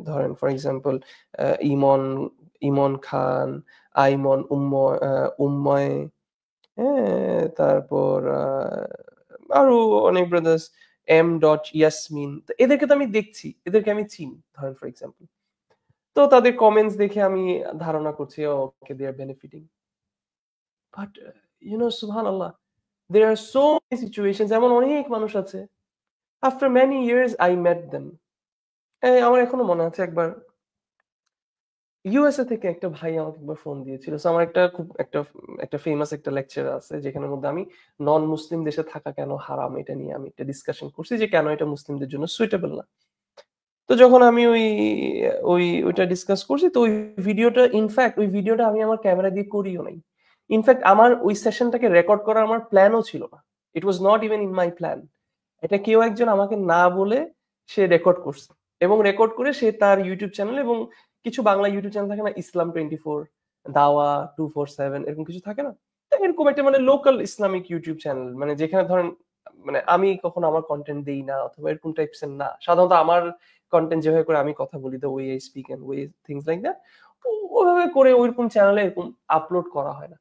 ধরেন ফর এক্সাম্পল ইমন ইমন খান, আইমন উম্ময়, হ্যাঁ? তারপর আরো অনেক ব্রাদার্স এম ডট ইয়াসমিন। তো এদেরকে তো আমি দেখছি, এদেরকে আমি চিনি ধরেন ফর এক্সাম্পল। তো তাদের কমেন্টস দেখে আমি ধারণা করছি ওকে দে আর বেনিফিটিং। বাট সুবহানাল্লাহ, there are so many situations, এমন অনেক মানুষ আছে। After many years I met them. আমার এখনো মনে আছে একবার ইউএসএ থেকে একটা ভাই আমাকে একবার ফোন দিয়েছিল। সো আমার একটা খুব একটা ফেমাস একটা লেকচার আছে যেখানের মধ্যে আমি নন মুসলিম দেশে থাকা কেন হারাম এটা নিয়ে আমি একটা ডিসকাশন করছি যে কেন এটা মুসলিমদের জন্য সুইটেবল না। তো যখন আমি ওইটা ডিসকাস করছি তো ওই ভিডিওটা আমি আমার ক্যামেরা দিয়ে করিও নাই। ইনফ্যাক্ট আমার ওই সেশনটাকে রেকর্ড করার আমার প্ল্যানও ছিল না। It was not even in my plan. এটা কেউ একজন আমাকে না বলে সে রেকর্ড করছে এবং রেকর্ড করে সে তার ইউটিউব চ্যানেল এবং কিছু বাংলা ইউটিউব চ্যানেল থাকে না, ইসলাম 24, দাওয়া 247 এরকম কিছু থাকে না, তো এরকম একটা মানে লোকাল ইসলামিক ইউটিউব চ্যানেল মানে যেখানে ধরেন মানে আমি কখনো আমার কন্টেন্ট দেই না অথবা এরকম টাইপস এর না, সাধারণত আমার কন্টেন্ট যেভাবে করে আমি কথা বলি, the way I speak and way things like that, ওভাবে করে ওইরকম চ্যানেলে এরকম আপলোড করা হয় না।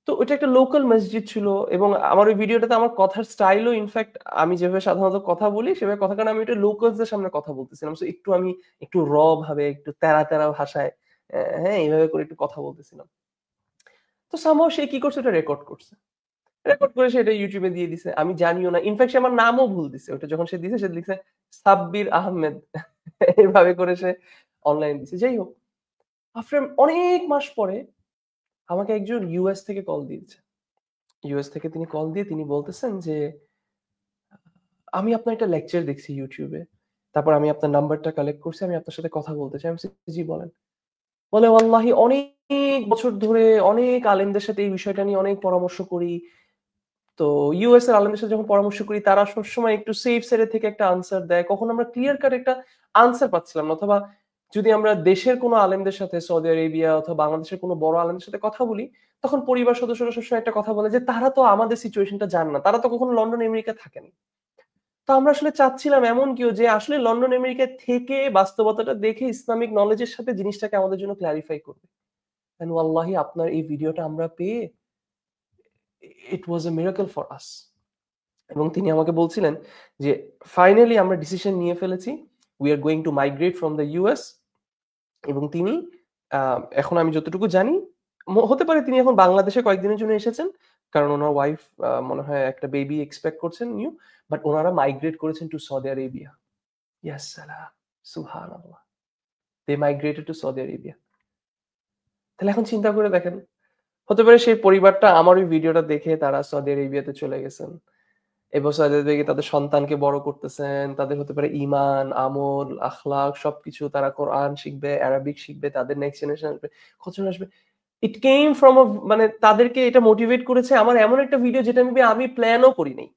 তো ওইটা একটা লোকাল মসজিদ ছিল এবং আমার ওই ভিডিওটাতে আমার কথার স্টাইলও ইনফ্যাক্ট আমি যেভাবে সাধারণত কথা বলি সেভাবে কথা, কারণ আমি এটা লোকালসদের সামনে কথা বলতেছিলাম, সো একটু আমি একটু র ভাবে একটু তেরা তেরা ভাষায় হ্যাঁ এইভাবে করে একটু কথা বলতেছিলাম। তো সামহাও সে কি করছে, ওটা রেকর্ড করছে, রেকর্ড করে সে এটা ইউটিউবে দিয়ে দিছে, আমি জানিও না, ইনফ্যাক্ট সে আমার নামও ভুল দিছে, ওটা যখন সে দিছে সে লিখছে সাব্বির আহমেদ এইভাবে করে সে অনলাইন দিছে। যাই হোক, আফটার অনেক মাস পরে আমাকে একজন ইউএস থেকে কল দিয়েছে। ইউএস থেকে তিনি কল দিয়ে তিনি বলতেছেন যে আমি আপনার একটা লেকচার দেখছি ইউটিউবে, তারপর আমি আপনার নাম্বারটা কালেক্ট করছি, আমি আপনার সাথে কথা বলতে চাই। আমি বলছি, জি বলেন। বলে ওয়াল্লাহি অনেক বছর ধরে অনেক আলেমদের সাথে এই বিষয়টা নিয়ে অনেক পরামর্শ করি। তো ইউএস এর আলেমদের সাথে যখন পরামর্শ করি তারা সবসময় একটু সেফ সাইডের থেকে একটা আনসার দেয়, কখন আমরা ক্লিয়ার কাট একটা আনসার পাচ্ছিলাম না, অথবা যদি আমরা দেশের কোনো আলেমদের সাথে সৌদি আরেবিয়া অথবা বাংলাদেশের কোনো বড় আলেমদের সাথে কথা বলি তখন পরিবার সদস্যরা সবসময় একটা কথা বলে যে তারা তো আমাদের সিচুয়েশনটা জানে না, তারা তো কখনো লন্ডন আমেরিকা থাকেনি। তো আমরা আসলে চাচ্ছিলাম এমন কেউ যে আসলে লন্ডন আমেরিকায় থেকে বাস্তবতাটা দেখে ইসলামিক নলেজের সাথে জিনিসটাকে আমাদের জন্য ক্লারিফাই করবে। এন্ড ওয়াল্লাহি আপনার এই ভিডিওটা আমরা পেয়ে ইট ওয়াজ এ মিরাকল ফর আস। এবং তিনি আমাকে বলছিলেন যে ফাইনালি আমরা ডিসিশন নিয়ে ফেলেছি, we are going to migrate from the US. এবং তিনি এখন আমি যতটুকু জানি হতে পারে তিনি এখন বাংলাদেশে কয়েকদিনের জন্য এসেছেন, কারণ ওনার ওয়াইফ মনে হয় একটা বেবি এক্সপেক্ট করছেন নিউ, বাট ওনারা মাইগ্রেট করেছেন টু সৌদি আরেবিয়া। ইয়াস সালাম, সুবহানাল্লাহ, দে মাইগ্রেটেড টু সৌদি আরেবিয়া। তাহলে এখন চিন্তা করে দেখেন, হতে পারে সেই পরিবারটা আমার ওই ভিডিওটা দেখে তারা সৌদি আরেবিয়াতে চলে গেছেন এবং সৌদি আরবে তাদের সন্তানকে বড় করতেছেন, তাদের হতে পারে ঈমান, আমল, আখলাক সবকিছু, তারা কোরআন শিখবে, আরবিক শিখবে, তাদের নেক্সট জেনারেশন আসবে, কতজন আসবে। ইট কেম ফ্রম আ মানে তাদেরকে এটা মোটিভেট করেছে আমার এমন একটা ভিডিও যেটা আমি প্ল্যানও করি নাই।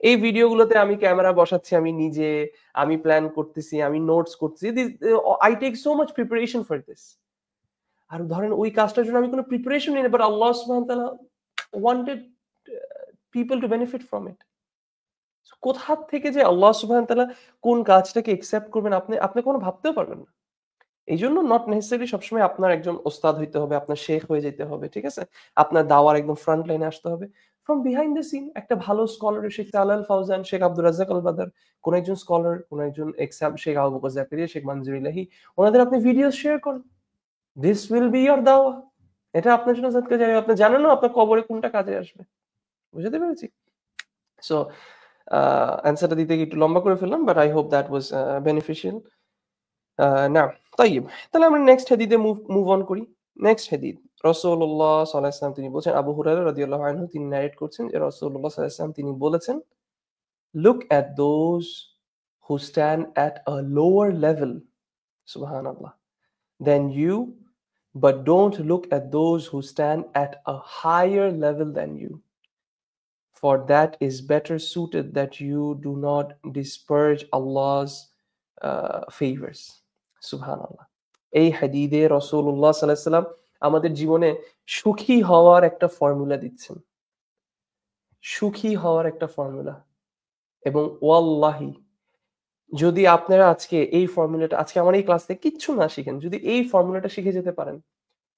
এই ভিডিওগুলোতে আমি ক্যামেরা বসাচ্ছি আমি নিজে, আমি প্ল্যান করতেছি, আমি নোটস করতেছি। I take so much preparation for this. আর ধরেন ওই কাজটার জন্য আমি কোনো প্রিপারেশন নিই না, বাট আল্লাহ সুবহানাহু ওয়া তাআলা wanted people to benefit from it. কোথা থেকে যে আল্লাহ সুবহানাহু ওয়া তাআলা কোন কাজটাকে একসেপ্ট করবেন আপনি আপনি কখনো ভাবতেও পারবেন না। এইজন্য নট নেসেসারি সবসময় আপনার একজন ওস্তাদ হইতে হবে, আপনার শেখ হয়ে যেতে হবে, ঠিক আছে? আপনার দাওয়ার একদম ফ্রন্ট লাইনে আসতে হবে। ফ্রম বিহাইন্ড দ্য সিন একটা ভালো স্কলার শেখ সালাল ফাউজান, শেখ আব্দুর রাজ্জাক আল বাদার, কোন একজন স্কলার, কোন একজন শেখ আবু বকর জাকারিয়া, শেখ মনজুর ইলাহি, ওনাদের আপনি ভিডিও শেয়ার করেন। দিস উইল বি ইওর দাওয়া। এটা আপনার জন্য সাদকা জারিয়া। আপনি জানেন না আপনার কবরে কোনটা কাজে আসবে। বুঝাতে পেরেছি? সো অ্যান্সারটা দিতে গিয়ে একটু লম্বা করে ফেললাম, but I hope that was beneficial. না, তাইব। তাহলে আমরা নেক্সট হাদিসে মুভ অন করি। নেক্সট হাদিস, রাসূলুল্লাহ সাল্লাল্লাহু আলাইহি ওয়াসাল্লাম তিনি বলেছেন, আবু হুরায়রা রাদিয়াল্লাহু আনহু তিনি নারেট করছেন যে রাসূলুল্লাহ সাল্লাল্লাহু আলাইহি ওয়াসাল্লাম তিনি বলেছেন, "Look at those who stand at a lower level, subhanallah, than you, but don't look at those who stand at a higher level than you. For that is better suited that you do not disparage Allah's favors." Subhanallah. এই হাদিদে রাসূলুল্লাহ সাল্লাল্লাহু আলাইহি ওয়াসাল্লাম আমাদের জীবনে সুখী হওয়ার একটা formula দিচ্ছেন। সুখী হওয়ার একটা ফর্মুলা। এবং ওয়াল্লাহি যদি আপনারা আজকে এই ফর্মুলাটা আজকে আমার এই ক্লাস থেকে কিচ্ছু না শিখেন, যদি এই ফর্মুলাটা শিখে যেতে পারেন,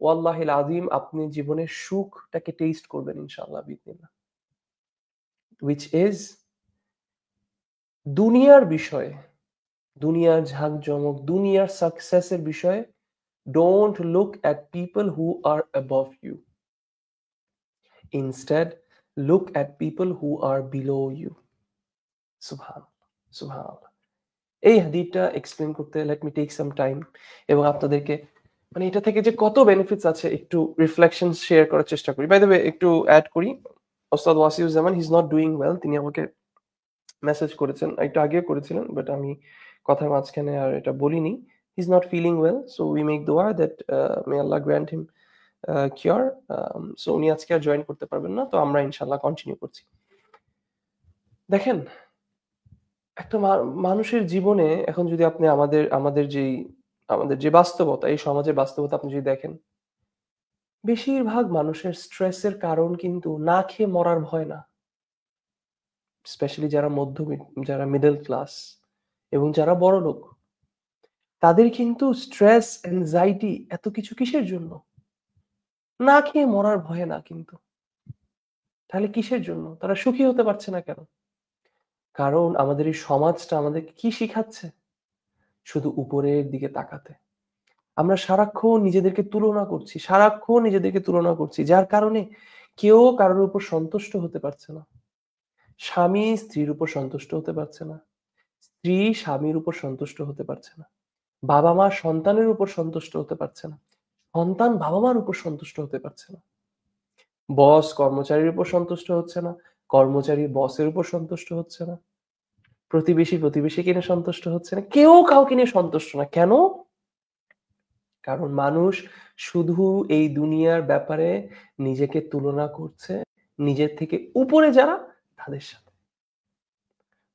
ওয়াল্লাহিল আযীম আপনি জীবনে সুখটাকে টেস্ট করবেন ইনশাআল্লাহ বিইذনিল্লাহ। which is দুনিয়ার বিষয়ে, দুনিয়ার ঝাঁকজমক, দুনিয়ার সাকসেসের বিষয়ে don't look at people who are above you. Instead, look at people who are below you. সুবহানাল্লাহ, সুবহানাল্লাহ। এই হাদিসটা এক্সপ্লেইন করতে let me take some time এবং আপনাদেরকে মানে এটা থেকে যে কত বেনিফিটস আছে একটু রিফ্লেকশন শেয়ার করার চেষ্টা করি। বাই দ্য ওয়ে একটু অ্যাড করি। ওস্তাদ Wasiuzzaman he is not doing well. তিনি আমাকে মেসেজ করেছেন, একটু আগেও করেছিলেন, বাট আমি কথার মাঝখানে আর এটা বলিনি। He is not feeling well, so we make দোয়া that may Allah grant him cure. So উনি আজকে আর জয়েন করতে পারবেন না, তো আমরা ইনশাল্লাহ কন্টিনিউ করছি। দেখেন, একটা মানুষের জীবনে এখন যদি আপনি আমাদের যে বাস্তবতা, এই সমাজের বাস্তবতা আপনি যদি দেখেন, বেশিরভাগ মানুষের স্ট্রেসের কারণ কিন্তু না খেয়ে মরার ভয় না। স্পেশালি যারা যারা মিডল ক্লাস এবং যারা বড়লোক, তাদের কিন্তু স্ট্রেস, অ্যাংজাইটি এত কিছু কিসের জন্য? না খেয়ে মরার ভয়ে না কিন্তু। তাহলে কিসের জন্য? তারা সুখী হতে পারছে না কেন? কারণ আমাদের এই সমাজটা আমাদেরকে কি শিখাচ্ছে? শুধু উপরের দিকে তাকাতে। আমরা সারাক্ষণ নিজেদেরকে তুলনা করছি, যার কারণে কেউ কারোর উপর সন্তুষ্ট হতে পারছে না। স্বামী স্ত্রীর উপর সন্তুষ্ট হতে পারছে না, স্ত্রী স্বামীর উপর সন্তুষ্ট হতে পারছে না, বাবা মা সন্তানের উপর সন্তুষ্ট হতে পারছে না, সন্তান বাবা মার উপর সন্তুষ্ট হতে পারছে না, বস কর্মচারীর উপর সন্তুষ্ট হচ্ছে না, কর্মচারী বসের উপর সন্তুষ্ট হচ্ছে না, প্রতিবেশীকে নিয়ে সন্তুষ্ট হচ্ছে না, কেউ কাউকে নিয়ে সন্তুষ্ট না। কেন? কারণ মানুষ শুধু এই দুনিয়ার ব্যাপারে নিজেকে তুলনা করছে নিজের থেকে উপরে যারা, তাদের সাথে।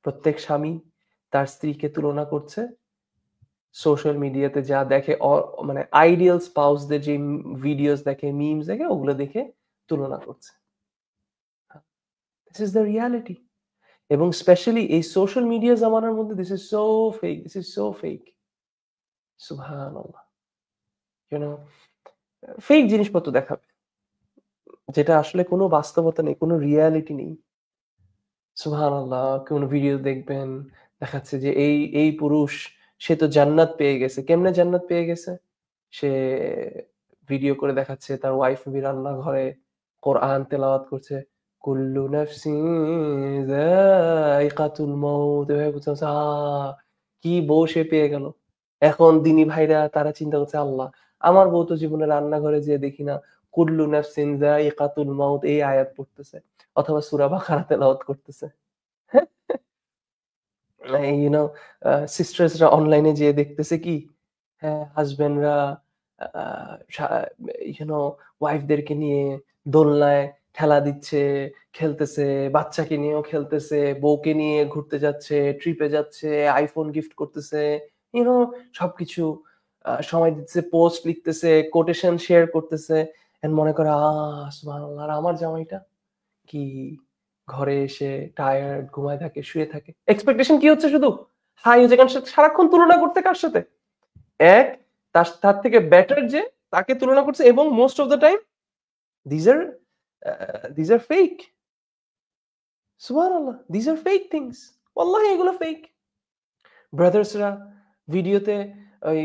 প্রত্যেক স্বামী তার স্ত্রীকে তুলনা করছে সোশ্যাল মিডিয়াতে, যা দেখে মানে আইডিয়াল স্পাউসদের যে ভিডিওস দেখে, মিমস দেখে, ওগুলো দেখে তুলনা করছে। This is the reality. এবং স্পেশালি এই সোশ্যাল মিডিয়া জামানার মধ্যে দিস ইজ সো ফেক। সুবহানাল্লাহ। ইউ নো, ফেক জিনিসপত্র দেখাবে, যেটা আসলে কোনো বাস্তবতা নেই, কোনো রিয়ালিটি নেই। সুবহানাল্লাহ। কোন ভিডিও দেখবেন, দেখাচ্ছে যে এই পুরুষ, সে তো জান্নাত পেয়ে গেছে। কেমনে জান্নাত পেয়ে গেছে? সে ভিডিও করে দেখাচ্ছে তার ওয়াইফ রান্নাঘরে কোরআন তেলাওয়াত করছে, কুল্লু নাফসিন যায়িকাতুল মাউত। এভাবে বলছে, কি বউ সে পেয়ে গেল। এখন দিনী ভাইরা তারা চিন্তা করছে, আল্লাহ, আমার বউ তো জীবনে রান্নাঘরে যেয়ে দেখি না কুল্লু নাফসিন যায়িকাতুল মাউত এই আয়াত পড়তেছে, অথবা সূরা বাকারা তেলাওয়াত করতেছে। ইউনো, সিস্টার্সরা অনলাইনে যেয়ে দেখতেছে কি, হ্যাঁ, হাজবেন্ডরা ইউনো ওয়াইফদেরকে নিয়ে দোলনায় ঠেলা দিচ্ছে, খেলতেছে, বাচ্চাকে নিয়েও খেলতেছে, বউকে নিয়ে ঘুরতে যাচ্ছে, ট্রিপে যাচ্ছে, আইফোন গিফট করতেছে, ইউনো, সবকিছু সময় দিতেছে, পোস্ট লিখতেছে, কোটেশন শেয়ার করতেছে, এন্ড মনে করে সুবহানাল্লাহ, আর আমার জামাইটা কি ঘরে এসে টায়ার্ড, ঘুমায় থাকে, শুয়ে থাকে। এক্সপেকটেশন কি হচ্ছে? শুধু হাই হচ্ছে, কারণ সে সারাক্ষণ তুলনা করতে কার সাথে? এক, তার থেকে বেটার যে, তাকে তুলনা করছে, এবং most of the time these are these are fake. সুবহানাল্লাহ, দিজ আর ফেক থিংস। ওয়াল্লাহি এগুলো ফেক। ব্রাদার্সরা ভিডিওতে ওই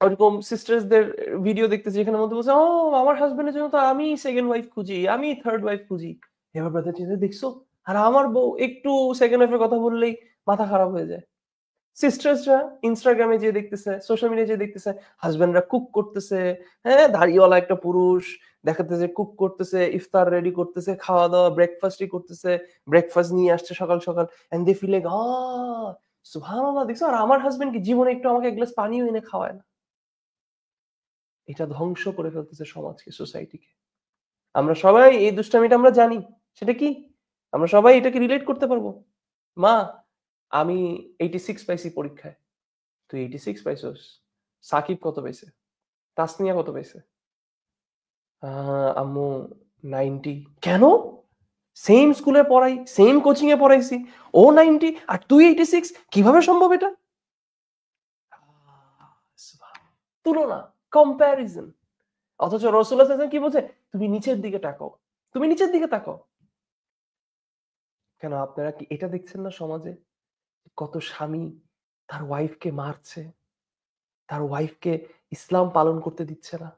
ওরকম সিস্টার্সদের ভিডিও দেখতেছি, যেখানে মধ্যে বলছে, আমার হাজবেন্ডের জন্য তো আমি সেকেন্ড ওয়াইফ খুঁজি, আমি থার্ড ওয়াইফ খুঁজি। এবার ব্রাদার চিন্তা, দেখছো, আর আমার বউ একটু সেকেন্ড ওয়াইফের কথা বললেই মাথা খারাপ হয়ে যায়। সিস্টার্সরা ইনস্টাগ্রামে যে দেখতেছে, সোশ্যাল মিডিয়ায় যে দেখতেছে, হাজবেন্ডরা কুক করতেছে, হ্যাঁ, দাড়িওয়ালা একটা পুরুষ দেখাতেছে কুক করতেছে, ইফতার রেডি করতেছে, খাওয়া দাওয়া ব্রেকফাস্টই করতেছে, ব্রেকফাস্ট নিয়ে আসছে সকাল সকাল, এন্ড দে ফিল লাইক, সুবহানাল্লাহ, দেখছো, আর আমার হাজবেন্ড কি জীবনে একটু আমাকে এক গ্লাস পানিও এনে খাওয়ায় না। এটা ধ্বংস করে ফেলতেছে সমাজকে, সোসাইটিকে। আমরা সবাই এই দুষ্টামিটা আমরা জানি। সেটা কি? আমরা সবাই এটাকে রিলেট করতে পারবো। মা, আমি 86 পাইছি পরীক্ষায়। তুই 86 পাইছস? সাকিব কত পাইছে? তাসনিয়া কত পাইছে? আম্মু 90। কেন? সেম স্কুলে পড়াই, সেম কোচিং এ পড়াইছি। ও 90 আর তুই 86, কিভাবে সম্ভব এটা? সুবহানাল্লাহ। তুলনা, কম্প্যারিজন। অথচ রাসূলুল্লাহ সাল্লাল্লাহু আলাইহি ওয়াসাল্লাম কি বলছে? তুমি নিচের দিকে তাকাও। তুমি নিচের দিকে তাকাও। কেন আপনারা কি এটা দেখছেন না সমাজে? কত স্বামী তার ওয়াইফকে মারছে, তার ওয়াইফকে ইসলাম পালন করতে দিচ্ছে না।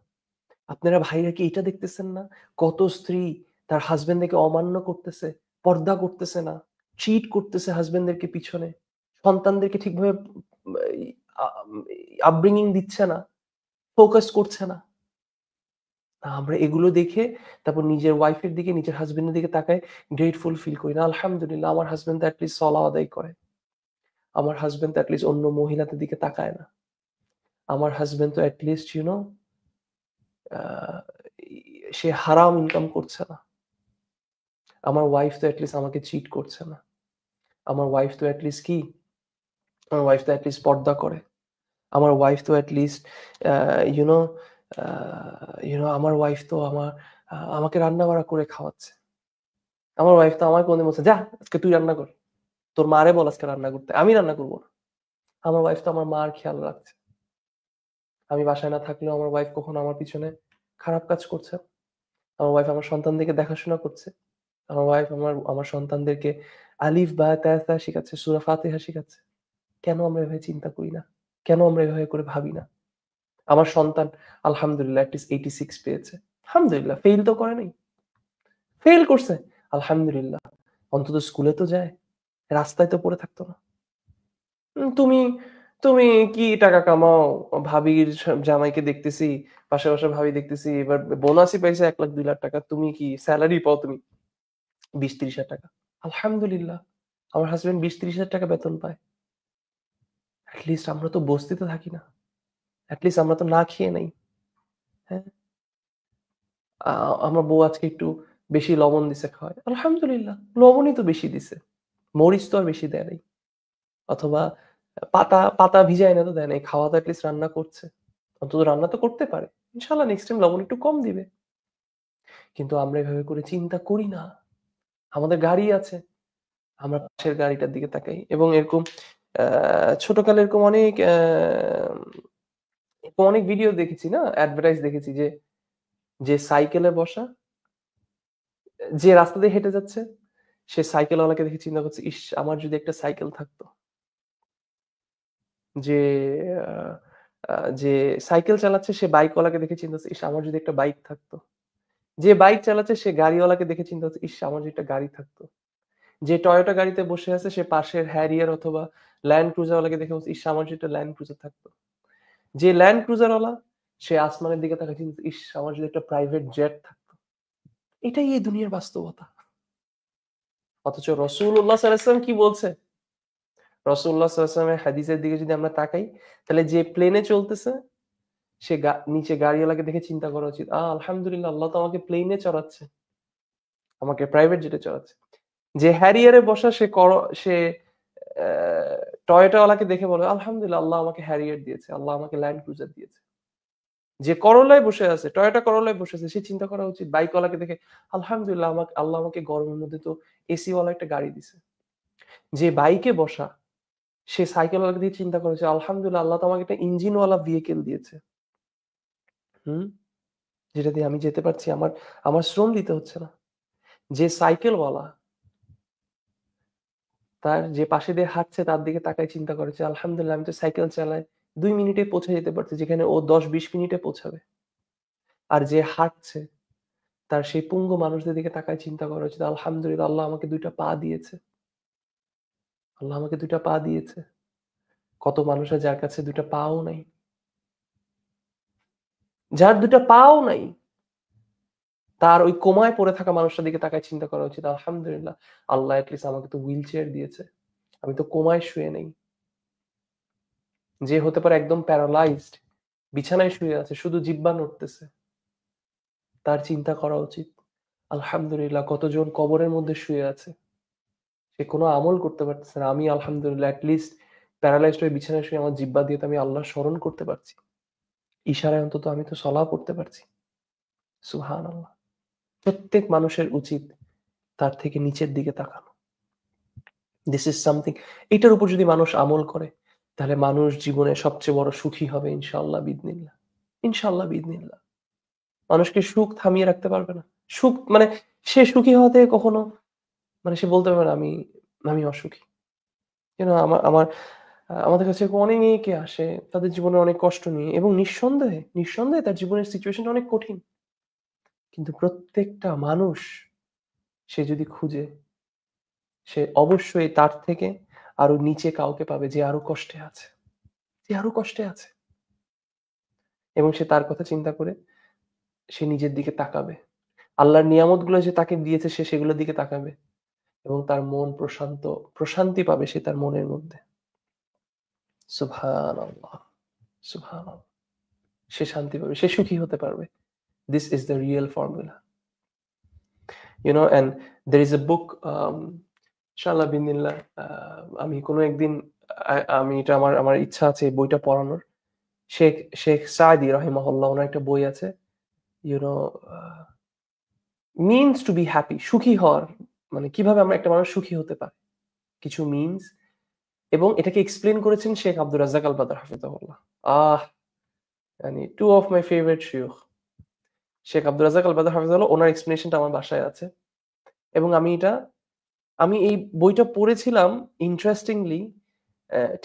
আপনারা ভাইরা কি এটা দেখতেছেন না? কত স্ত্রী তার হাসব্যান্ডকে অমান্য করতেছে, পর্দা করতেছে না, চিট করতেছে হাসব্যান্ডদেরকে পিছনে, সন্তানদেরকে ঠিকভাবে আপব্রিঙ্গিং দিচ্ছে না, ফোকাস করছে না। আমরা এগুলো দেখে তারপর নিজের ওয়াইফের দিকে, নিজের হাসব্যান্ডের দিকে তাকায় গ্রেটফুল ফিল করি না। আলহামদুলিল্লাহ আমার হাসব্যান্ড তো এট লিস্ট সালাহ আদায় করে। আমার হাসব্যান্ড তো এট লিস্ট অন্য মহিলাদের দিকে তাকায় না। আমার হাসব্যান্ড তো এট লিস্ট আ সে হারাম ইনকাম করছে না। আমার ওয়াইফ তো এট লিস্ট আমাকে চিট করছে না। আমার ওয়াইফ তো এট লিস্ট কি? আমার ওয়াইফ তো এট লিস্ট পর্দা করে। আমার ওয়াইফ তো at least uh you know uh আমার ওয়াইফ তো আমাকে রান্না-বাড়া করে খাওয়াচ্ছে। আমার ওয়াইফ তো আমাকে কোনদিন বলছে, "যা আজকে তুই রান্না কর। তোর মারে বল আজকে রান্না করতে। আমি রান্না করব না।" আমার ওয়াইফ তো আমার মার খেয়াল রাখছে। আমি বাসায় না থাকলেও আমার ওয়াইফ কখনো আমার পিছনে খারাপ কাজ করছে না। আমার ওয়াইফ আমার সন্তানদেরকে দেখাশোনা করছে। আমার ওয়াইফ আমার সন্তানদেরকে আলিফ বা তা তা শিখাচ্ছে, সূরা ফাতিহা শিখাচ্ছে। কেন আমরা এভাবে চিন্তা করি না? কেন আমরা এভাবে করে ভাবি না? আমার সন্তান আলহামদুলিল্লাহ এট লিস্ট 86 পেয়েছে। আলহামদুলিল্লাহ ফেইল তো করে নাই। ফেইল করছে। আলহামদুলিল্লাহ। অন্তত স্কুলে তো যায়। রাস্তায় তো পড়ে থাকতো না। তুমি তুমি কি টাকা কামাও? ভাবির জামাইকে দেখতেছি, পাশে ভাবি দেখতেছি এবার বোনাসই পাইছে ১ লাখ ২ লাখ টাকা। তুমি কি সেলারি পাও তুমি ২০-৩০ হাজার টাকা। আলহামদুলিল্লাহ। আমার হাসব্যান্ড ২০-৩০ হাজার টাকা বেতন পায়। এট লিস্ট আমরা তো বস্তিতে থাকি না। এট লিস্ট আমরা তো না খেয়ে নাই। হ্যাঁ? আ আমার বউ আজকে একটু বেশি লবণ দিছে খাওয়ায়। আলহামদুলিল্লাহ। লবণই তো বেশি দিছে। মরিচ তো আর বেশি দেয় নাই। অথবা পাতা ভিজায় এনে তো দেয় নাই। খাওয়া তো এট লিস্ট রান্না করছে। অন্তত রান্না তো করতে পারে। ইনশাআল্লাহ নেক্সট টাইম লবণ একটু কম দিবে। কিন্তু আমরা এভাবে করে চিন্তা করি না। আমাদের গাড়ি আছে। আমরা পাশের গাড়িটার দিকে তাকাই এবং এরকম ছোটকালে এরকম অনেক ভিডিও দেখেছি না? অ্যাডভার্টাইজ দেখেছি যে সাইকেলে বসা, যে রাস্তা দিয়ে হেঁটে যাচ্ছে, সে সাইকেলওয়ালাকে দেখে চিন্তা করছে, "ইস! আমার যদি একটা সাইকেল থাকতো।" যে আ আ যে সাইকেল চালাচ্ছে সে বাইকওয়ালাকে দেখে চিন্তা করছে, "ইস! আমার যদি একটা বাইক থাকতো।" যে বাইক চালাচ্ছে সে গাড়িওয়ালাকে দেখে চিন্তা হচ্ছে, "ইস! আমার যদি একটা গাড়ি থাকতো।" যে টয়োটা গাড়িতে বসে আছে সে পাশের হ্যারিয়ার অথবা ল্যান্ড ক্রুজার ওয়ালাকে দেখে বলছে, "ইস! আমার যদি একটা ল্যান্ড ক্রুজার থাকতো।" যে ল্যান্ড ক্রুজার ওয়ালা সে আসমানের দিকে তাকিয়ে চিন্তা, "ইস! আমার যদি একটা প্রাইভেট জেট থাকতো।" এটাই এই দুনিয়ার বাস্তবতা। অথচ রাসূলুল্লাহ সাল্লাল্লাহু আলাইহি ওয়াসাল্লাম কি বলছে? রাসূলুল্লাহ সাল্লাল্লাহু আলাইহি ওয়াসাল্লামের হাদিসের দিকে যদি আমরা তাকাই, তাহলে যে প্লেনে চলতেছে সে নিচে গাড়িওয়ালাকে দেখে চিন্তা করা উচিত, আলহামদুলিল্লাহ আল্লাহ তো আমাকে প্লেনে চড়াচ্ছে, আমাকে প্রাইভেট জেটে চড়াচ্ছে।" যে হ্যারিয়ারে বসা সে আ টয়োটা ওয়ালাকে দেখে বলে, "আলহামদুলিল্লাহ আল্লাহ আমাকে হ্যারিয়ার দিয়েছে। আল্লাহ আমাকে ল্যান্ড ক্রুজার দিয়েছে।" যে করোলায় বসে আছে, টয়োটা করোলায় বসে আছে, সে চিন্তা করা উচিত বাইকওয়ালাকে দেখে, "আলহামদুলিল্লাহ আল্লাহ আমাকে গরমের মধ্যে তো এসি ওয়ালা একটা গাড়ি দিছে।" যে বাইকে বসা সে সাইকেলওয়ালাকে দিয়ে চিন্তা করেছে, "আলহামদুলিল্লাহ আল্লাহ তো আমাকে একটা ইঞ্জিনওয়ালা ভেহিকল দিয়েছে। হুম? যেটা দিয়ে আমি যেতে পারছি। আমার আমার শ্রম দিতে হচ্ছে না।" যে সাইকেলওয়ালা তার যে পাশে দিয়ে হাঁটছে তার দিকে তাকায় চিন্তা করেছে, "আলহামদুলিল্লাহ আমি তো সাইকেল চালাই। ২ মিনিটে পৌঁছে যেতে পারছি যেখানে ও ১০-২০ মিনিটে পৌঁছাবে।" আর যে হাঁটছে তার সেই পঙ্গু মানুষদের দিকে তাকায় চিন্তা করা উচিত, "আলহামদুলিল্লাহ আল্লাহ আমাকে ২ টা পা দিয়েছে। আল্লাহ আমাকে ২ টা পা দিয়েছে।" কত মানুষ আছে যার কাছে ২ টা পাও নাই। যার ২ টা পাও নাই, তার ওই কোমায় পড়ে থাকা মানুষটার দিকে তাকায় চিন্তা করা উচিত, "আলহামদুলিল্লাহ আল্লাহ এট লিস্ট আমাকে তো হুইল চেয়ার দিয়েছে। আমি তো কোমায় শুয়ে নেই।" যে হতে পারে একদম প্যারালাইজড, বিছানায় শুয়ে আছে, শুধু জিহ্বা নড়তেছে। তার চিন্তা করা উচিত, আলহামদুলিল্লাহ কতজন কবরের মধ্যে শুয়ে আছে। সে কোনো আমল করতে পারতেছে না। আমি আলহামদুলিল্লাহ এট লিস্ট প্যারালাইজড হয়ে বিছানায় শুয়ে আমার জিহ্বা দিয়ে তো আমি আল্লাহর স্মরণ করতে পারছি। ইশারায় অন্তত আমি তো সলাও পড়তে পারছি। সুবহানাল্লাহ। প্রত্যেক মানুষের উচিত তার থেকে নিচের দিকে তাকানো। দিস ইজ সামথিং, এটার উপর যদি মানুষ আমল করে, তাহলে মানুষ জীবনে সবচেয়ে বড় সুখী হবে ইনশাআল্লাহ বিইذনিল্লাহ। ইনশাআল্লাহ বিইذনিল্লাহ। মানুষকে সুখ থামিয়ে রাখতে পারবে না। সুখ মানে সে সুখী হওয়া থেকে কখনো সে বলতে পারবে না আমি অসুখী। আমার আমার আমাদের কাছে এরকম অনেকে আসে তাদের জীবনে অনেক কষ্ট নিয়ে এবং নিঃসন্দেহে তার জীবনের সিচুয়েশনটা অনেক কঠিন। কিন্তু প্রত্যেকটা মানুষ সে যদি খুঁজে, সে অবশ্যই তার থেকে আরো নিচে কাউকে পাবে যে আরো কষ্টে আছে। যে আরো কষ্টে আছে। এবং সে তার কথা চিন্তা করে সে নিজের দিকে তাকাবে। আল্লাহর নিয়ামতগুলো যে তাকে দিয়েছে সে সেগুলোর দিকে তাকাবে এবং তার মন প্রশান্তি পাবে সে তার মনের মধ্যে। সুবহানাল্লাহ, সুবহানাল্লাহ। সে শান্তি পাবে, সে সুখী হতে পারবে। This is the real formula. And there is a book, ইনশাআল্লাহ বিইذনিল্লাহ, আমি কোনো একদিন আমি এটা আমার আমার ইচ্ছা আছে এই বইটা পড়ানোর। শেখ শেখ সাদি রাহিমাহুল্লাহ ওনার একটা বই আছে, you know means to be happy, সুখী হওয়ার মানে কিভাবে আমরা একটা মানুষ সুখী হতে পারে, কিছু মিনস, এবং এটাকে এক্সপ্লেন করেছেন শেখ আব্দুর রাজ্জাক আল বাদর হাফিজাহুল্লাহ। Ah two of my favourite শিউখ, শেখ আব্দুর রাজ্জাক আল বাদর হাফিজাহুল্লাহ, ওনার এক্সপ্লেনেশনটা আমার বাসায় আছে। এবং আমি এই বইটা পড়েছিলাম ইন্টারেস্টিংলি,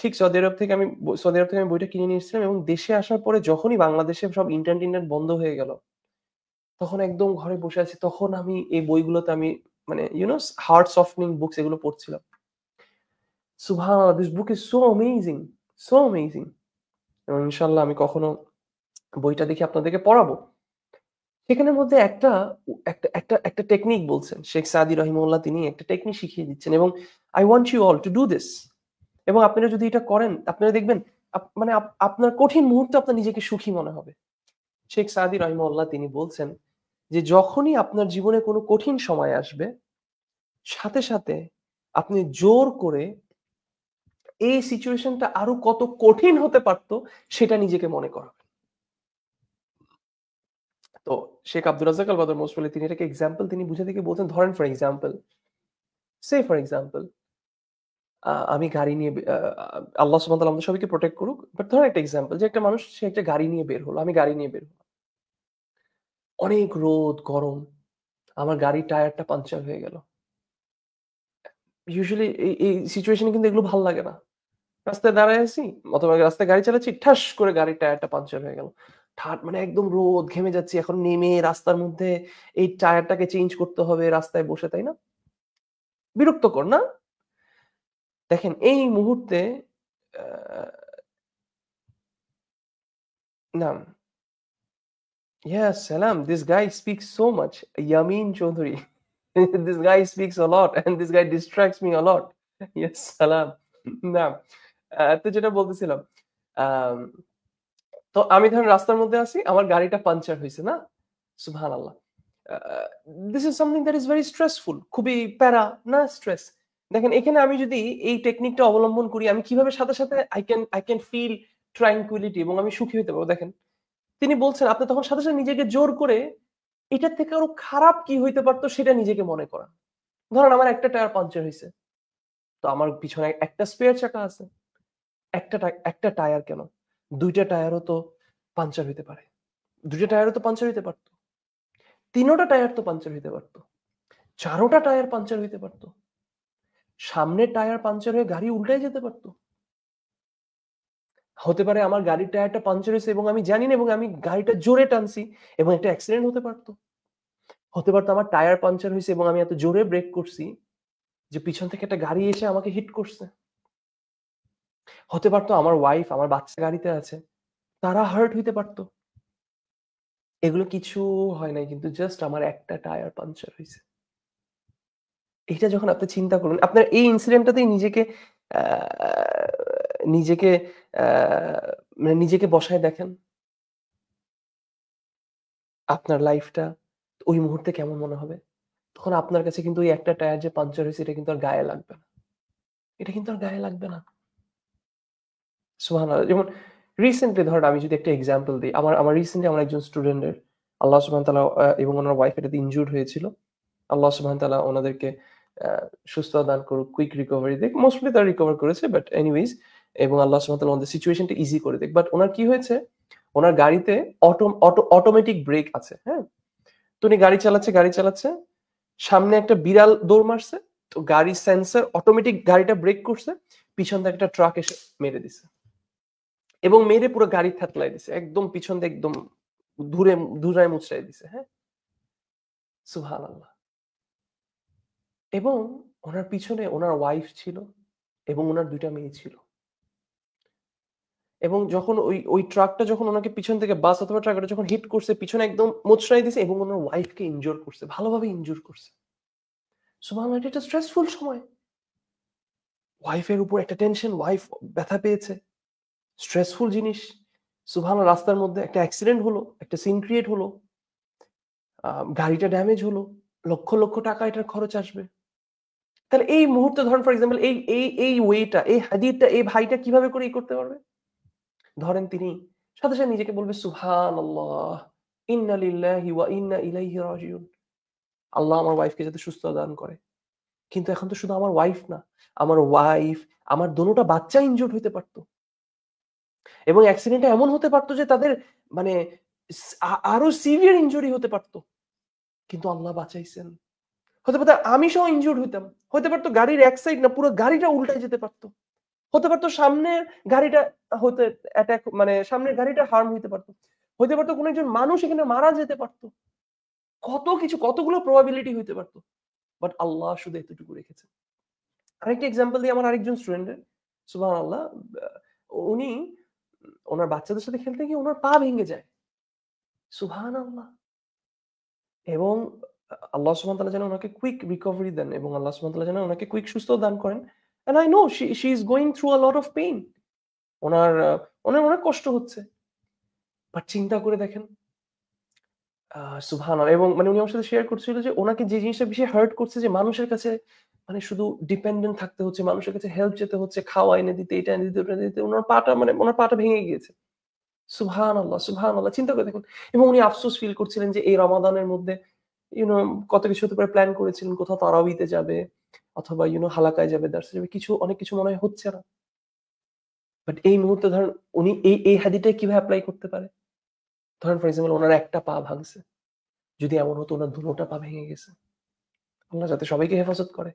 ঠিক সৌদি আরব থেকে আমি বইটা কিনে নিয়ে এসেছিলাম এবং দেশে আসার পরে যখনই বাংলাদেশে সব ইন্টারনেট বন্ধ হয়ে গেল, তখন একদম ঘরে বসে আছি, তখন আমি এই বইগুলোতে আমি মানে হার্ট সফটেনিং বুকস এগুলো পড়ছিলাম। সুবহানাল্লাহ, this book is so amazing, so amazing. এবং ইনশাআল্লাহ আমি কখনো বইটা দেখে আপনাদেরকে পড়াবো। সেখানের মধ্যে একটা একটা একটা একটা টেকনিক বলছেন শেখ সাদি রহিমাহুল্লাহ, তিনি একটা টেকনিক শিখিয়ে দিচ্ছেন এবং I want you all to do this. এবং আপনারা যদি এটা করেন আপনারা দেখবেন মানে আপনার কঠিন মুহূর্তে আপনার নিজেকে সুখী মনে হবে। শেখ সাদি রহিমাহুল্লাহ তিনি বলছেন যে যখনই আপনার জীবনে কোনো কঠিন সময় আসবে, সাথে সাথে আপনি জোর করে এই সিচুয়েশনটা আরো কত কঠিন হতে পারতো সেটা নিজেকে মনে করাবেন। তো শেখ আব্দুর রাজ্জাক আল বাদর মোস্তফা তিনি এটাকে এক্সাম্পল তিনি বুঝে থেকে বলছেন, ধরেন ফর এক্সাম্পল আমি গাড়ি নিয়ে আল্লাহ সুবহানাহু ওয়া তাআলা আমাদের সবাইকে প্রোটেক্ট করুক, বাট ধরেন একটা এক্সাম্পল যে একটা মানুষ সে একটা গাড়ি নিয়ে বের হলো, আমি গাড়ি নিয়ে বের হলাম, অনেক রোদ গরম, আমার গাড়ির টায়ারটা পাংচার হয়ে গেল। ইউজুয়ালি এই সিচুয়েশনে কিন্তু এগুলো ভালো লাগে না। রাস্তায় দাঁড়ায় আছি অথবা রাস্তায় গাড়ি চালাচ্ছি, ঠাস করে গাড়ির টায়ারটা পাংচার হয়ে গেল। মানে একদম রোদ, ঘেমে যাচ্ছি, এখন নেমে রাস্তার মধ্যে এই টায়ারটাকে চেঞ্জ করতে হবে রাস্তায় বসে, তাই না? বিরক্তকর না? দেখেন এই মুহূর্তে আহ, না, yes, Salam. This guy speaks so much. Yamin Chaudhary. This guy speaks a lot and this guy distracts me a lot. Yes, Salam. না, তো যেটা বলতেছিলাম, আম, তো আমি ধরেন রাস্তার মধ্যে আছি, আমার গাড়িটা পাঞ্চার হয়েছে না? সুবহানাল্লাহ। This is something that is very stressful, খুবই প্যারা না, স্ট্রেস। দেখেন এখানে আমি যদি এই টেকনিকটা অবলম্বন করি, আমি কিভাবে সাথে সাথে আই ক্যান ফিল ট্রাঙ্কুইলিটি এবং আমি সুখী হতে পারবো। দেখেন তিনি বলছেন আপনি তখন সাথে সাথে নিজেকে জোর করে এটার থেকে আরো খারাপ কি হইতে পারতো সেটা নিজেকে মনে করা। ধরেন আমার একটা টায়ার পাঞ্চার হয়েছে, তো আমার পিছনে একটা স্পেয়ার চাকা আছে, একটা টায়ার কেন, দুইটা টায়ারও তো পাঞ্চার হইতে পারে, দুইটা টায়ারও তো পাঞ্চার হইতে পারতো, তিনোটা টায়ার তো পাঞ্চার হইতে পারতো, চারোটা টায়ার পাঞ্চার হইতে পারতো, সামনের টায়ার পাঞ্চার হয়ে গাড়ি উল্টাই যেতে পারতো। হতে পারে আমার গাড়ির টায়ারটা পাঞ্চার হয়েছে এবং আমি জানি না এবং আমি গাড়িটা জোরে টানছি এবং একটা অ্যাক্সিডেন্ট হতে পারতো। হতে পারতো আমার টায়ার পাঞ্চার হয়েছে এবং আমি এত জোরে ব্রেক করছি যে পিছন থেকে একটা গাড়ি এসে আমাকে হিট করছে। হতে পারতো আমার ওয়াইফ, আমার বাচ্চা গাড়িতে আছে, তারা হার্ট হইতে পারতো। এগুলো কিছু হয় নাই, কিন্তু জাস্ট আমার একটা টায়ার পাঞ্চার হয়েছে। এটা যখন আপনি চিন্তা করুন, আপনার এই ইনসিডেন্টটাতেই আহ, নিজেকে মানে নিজেকে বসায় দেখেন আপনার লাইফটা ওই মুহূর্তে কেমন মনে হবে। তখন আপনার কাছে কিন্তু ওই একটা টায়ার যে পাঞ্চার হয়েছে এটা কিন্তু আর গায়ে লাগবে না, এটা কিন্তু আর গায়ে লাগবে না। সুবহানাল্লাহ। যেমন রিসেন্টলি ধরেন আমি যদি একটা এক্সাম্পল দিই, আমার আমার রিসেন্টলি আমার একজন স্টুডেন্টের আল্লাহ সুবহানাহু ওয়া তাআলা এবং ওনার ওয়াইফ এটাতে ইনজুরড হয়েছিল। আল্লাহ সুবহানাহু ওয়া তাআলা ওনাদেরকে সুস্থতা দান করুক, কুইক রিকভারি দিক। মোস্টলি তারা রিকভার করেছে, বাট এনিওয়েজ, এবং আল্লাহ সুবহানাহু ওয়া তাআলা ওনাদের সিচুয়েশনটা ইজি করে দিক। বাট ওনার কি হয়েছে, ওনার গাড়িতে অটোমেটিক ব্রেক আছে, হ্যাঁ? তো উনি গাড়ি চালাচ্ছে, সামনে একটা বিড়াল দৌড় মারছে, তো গাড়ির সেন্সর অটোমেটিক গাড়িটা ব্রেক করছে, পিছন থেকে একটা ট্রাক এসে মেরে দিছে এবং মেরে পুরো গাড়ি থেতলাই দিছে, একদম পিছন দিয়ে একদম ধুরায় মুচড়াই দিছে, হ্যাঁ? সুবহানাল্লাহ। এবং ওনার পিছনে ওনার ওয়াইফ ছিল এবং ওনার দুইটা মেয়ে ছিল এবং যখন ওই ট্রাকটা যখন ওনাকে পিছন থেকে বাস অথবা ট্রাকটা যখন হিট করছে, পিছনে একদম মোচড়াই দিছে এবং ওনার ওয়াইফকে ইনজোর করছে, ভালোভাবে ইনজোর করছে। সুবহানাল্লাহ, এটা একটা স্ট্রেসফুল সময়। ওয়াইফের উপর একটা টেনশন, ওয়াইফ ব্যথা পেয়েছে, স্ট্রেসফুল জিনিস। সুবহানাল্লাহ, রাস্তার মধ্যে একটা অ্যাক্সিডেন্ট হলো, একটা সিন ক্রিয়েট হলো, গাড়িটা ড্যামেজ হলো, লক্ষ লক্ষ টাকা এটার খরচ আসবে। তাহলে এই মুহূর্তে ধরেন ফর এক্সাম্পল এই ওয়েটা, এই হাদিরটা, এই ভাইটা কিভাবে করে করতে পারবে? ধরেন তিনি সাথে সাথে নিজেকে বলবে সুবহানাল্লাহ, ইন্না লিল্লাহি ওয়া ইন্না ইলাইহি রাজিউন। আল্লাহ আমার ওয়াইফকে যাতে সুস্থতা দান করে। কিন্তু এখন তো শুধু আমার ওয়াইফ না, আমার ওয়াইফ, আমার দোনোটা বাচ্চা ইনজুর্ড হইতে পারতো। এবং অ্যাক্সিডেন্টটা এমন হতে পারতো যে তাদের মানে আরো সিভিয়ার ইনজুরি হতে পারতো। কিন্তু আল্লাহ বাঁচাইছেন। হতে পারতো আমি সহ ইনজুর্ড হইতাম। হতে পারতো গাড়ির এক সাইড না, পুরো গাড়িটা উল্টায় যেতে পারতো। হতে পারতো সামনের গাড়িটা হতে অ্যাটাক, মানে সামনের গাড়িটা হার্ম হইতে পারতো। হতে পারতো কোনো একজন মানুষ এখানে মারা যেতে পারতো। কত কিছু, কতগুলো প্রবাবিলিটি হইতে পারতো। বাট আল্লাহ শুধু এতটুকু রেখেছেন। আরেকটা এক্সাম্পল দিই আমার আরেকজন স্টুডেন্টের। সুবহানাল্লাহ, উনি ওনার বাচ্চাদের সাথে খেলতে গিয়ে ওনার পা ভেঙে যায়। সুবহানাল্লাহ। এবং আল্লাহ সুবহানাহু ওয়া তাআলা যেন ওনাকে কুইক রিকভারি দেন এবং আল্লাহ সুবহানাহু ওয়া তাআলা যেন ওনাকে কুইক সুস্থতা দান করেন। And I know she is going through a lot of pain. ওনার ওনার অনেক কষ্ট হচ্ছে। বাট চিন্তা করে দেখেন, সুবহানাল্লাহ। এবং মানে উনি আমার সাথে শেয়ার করছিল যে ওনাকে যে জিনিসটা বেশি হার্ট করছে যে মানুষের কাছে মানে শুধু ডিপেন্ডেন্ট থাকতে হচ্ছে, মানুষের কাছে হেল্প চেতে হচ্ছে, খাওয়া এনে দিতে, এটা এনে দিতে, ওটা এনে দিতে। ওনার পাটা ভেঙে গিয়েছে। সুবহানাল্লাহ, সুবহানাল্লাহ। চিন্তা করে দেখুন। এবং উনি আফসোস ফিল করছিলেন যে এই রমাদানের মধ্যে ইউ নো কত কিছু হতে পারে, প্ল্যান করেছিলেন কোথাও তারাবিতে যাবে অথবা হালাকায় যাবে, দার্সে যাবে। অনেক কিছু মনে হয় হচ্ছে না। বাট এই মুহূর্তে ধরেন উনি এই হাদিটা কিভাবে এপ্লাই করতে পারে? ধরেন ফর এক্সাম্পল উনার একটা পা ভাঙছে। যদি এমন হতো উনার দুটোটা পা ভেঙে গেছে। আল্লাহ যাতে সবাইকে হেফাজত করে।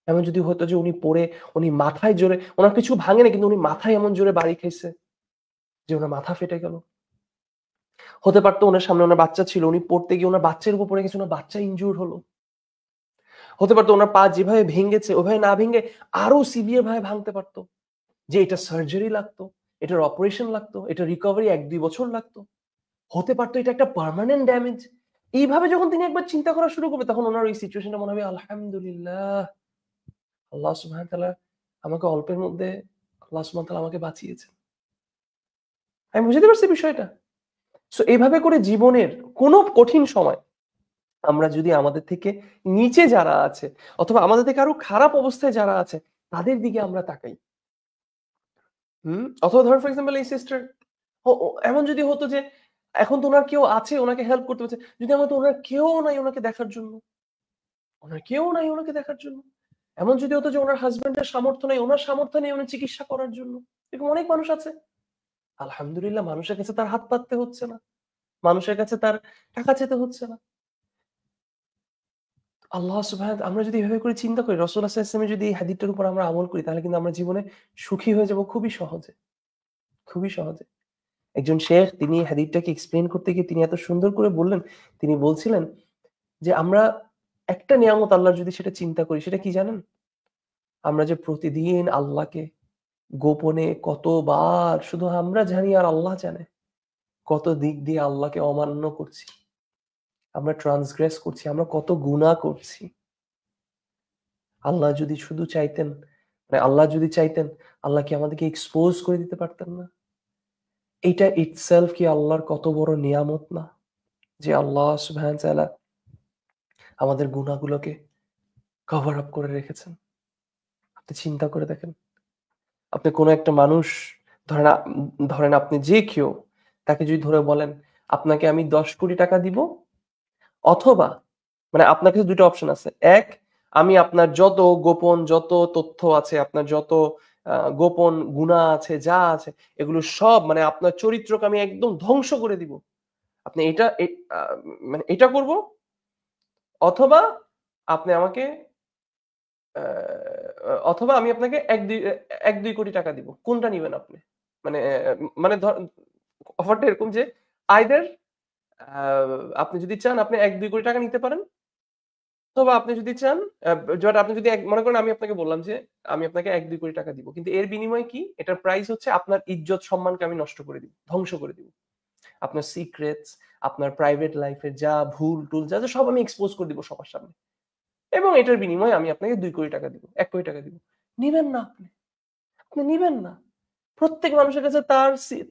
এমন যদি হতো যে উনি পড়ে উনি মাথায় জোরে, উনার কিছু ভাঙে না কিন্তু উনি মাথায় এমন জোরে বাড়ি খাইছে যে উনার মাথা ফেটে গেল। হতে পারতো উনার সামনে উনার বাচ্চা ছিল, উনি পড়তে গিয়ে উনার বাচ্চার উপর পড়ে গেছে, উনার বাচ্চা ইনজুর হলো। হতে পারতো উনার পা যেভাবে ভেঙেছে ওভাবে না ভেঙে আরো সিভিয়ার ভাবে ভাঙতে পারতো, যে এটা সার্জারি লাগতো, এটার অপারেশন লাগতো, এটা রিকভারি ১-২ বছর লাগতো। হতে পারতো এটা একটা পার্মানেন্ট ড্যামেজ। এইভাবে যখন তিনি একবার চিন্তা করা শুরু করবে তখন ওনার ওই সিচুয়েশনটা মনে হবে আলহামদুলিল্লাহ, আল্লাহ সুবহানাহু ওয়া তাআলা আমাকে অল্পের মধ্যে, আল্লাহ সুবহানাহু ওয়া তাআলা আমাকে বাঁচিয়েছেন। আমি বুঝতে পারছি বিষয়টা। সো এইভাবে করে জীবনের কোন কঠিন সময় আমরা যদি আমাদের থেকে নিচে যারা আছে অথবা আমাদের থেকে আরো খারাপ অবস্থায় যারা আছে তাদের দিকে আমরা তাকাই। অথবা ধরেন ফর এক্সাম্পল এই সিস্টার, এমন যদি হতো যে এখন তো উনার কেউ আছে ওনাকে হেল্প করতে পারছে। যদি আমার তো উনার কেউ নাই ওনাকে দেখার জন্য। উনার কেউ নাই ওনাকে দেখার জন্য। এমন যদি হতো যে উনার হাসব্যান্ডের সামর্থ্য নেই, উনার সামর্থ্য নেই উনার চিকিৎসা করার জন্য। এরকম অনেক মানুষ আছে। আলহামদুলিল্লাহ মানুষের কাছে তার হাত পাততে হচ্ছে না। মানুষের কাছে তার টাকা চেতে হচ্ছে না। আল্লাহ সুবহানাহু আমরা যদি এভাবে করে চিন্তা করি, রাসূলুল্লাহ সাল্লাল্লাহু আলাইহি ওয়াসাল্লামের যদি এই হাদিসটার উপর আমরা আমল করি তাহলে কিন্তু আমরা জীবনে সুখী হয়ে যাব খুবই সহজে। খুবই সহজে। একজন শেখ তিনি এই হাদিসটাকে এক্সপ্লেইন করতে গিয়ে তিনি এত সুন্দর করে বললেন, তিনি বলছিলেন যে আমরা একটা নিয়ামত আল্লাহর যদি সেটা চিন্তা করি সেটা কি জানেন? আমরা যে প্রতিদিন আল্লাহকে গোপনে কতবার শুধু আমরা জানি আর আল্লাহ জানে, কত দিক দিয়ে আল্লাহকে অমান্য করছি। আমরা ট্রান্সগ্রেস করছি, আমরা কত গুনাহ করছি। আল্লাহ যদি শুধু চাইতেন, মানে আল্লাহ যদি চাইতেন, আল্লাহ কি আমাদেরকে এক্সপোজ করে দিতে পারতেন না? এটা ইটসেলফ কি আল্লাহর কত বড় নিয়ামত না? যে আল্লাহ সুবহানাহু ওয়া তাআলা আমাদের গুনাহগুলোকে কভার আপ করে রেখেছেন। আপনি চিন্তা করে দেখেন। আপনি কোন একটা মানুষ ধরেন ধরেন আপনি যে কেউ তাকে যদি ধরে বলেন, আপনাকে আমি ১০ কোটি টাকা দিব অথবা মানে আপনার কাছে ২ টা অপশন আছে। এক, আমি আপনার যত গোপন যত তথ্য আছে, আপনার যত গোপন গুনাহ আছে, যা আছে এগুলো সব মানে আপনার চরিত্রকে আমি একদম ধ্বংস করে দিব। আপনি এটা আ মানে এটা করব অথবা আপনি আমাকে আ অথবা আমি আপনাকে ১-২ কোটি টাকা দিব। কোনটা নিবেন আপনি? মানে মানে অফারটা এরকম যে আইদার আ আপনি যদি চান আপনি ১-২ কোটি টাকা নিতে পারেন অথবা আপনি যদি চান, যেটা আপনি যদি মনে করেন আমি আপনাকে বললাম যে আমি আপনাকে 1-2 কোটি টাকা দিব, কিন্তু এর বিনিময়ে কি, এটার প্রাইস হচ্ছে আপনার ইজ্জত সম্মানকে আমি নষ্ট করে দিব, ধ্বংস করে দিব। আপনার সিক্রেটস, আপনার প্রাইভেট লাইফের যা ভুল টুল যা যা সব আমি এক্সপোজ করে দিব সবার সামনে, এবং এটার বিনিময়ে আমি আপনাকে 2 কোটি টাকা দিব, 1 কোটি টাকা দিব। নিবেন না আপনি, আপনি নিবেন না। প্রত্যেক মানুষের কাছে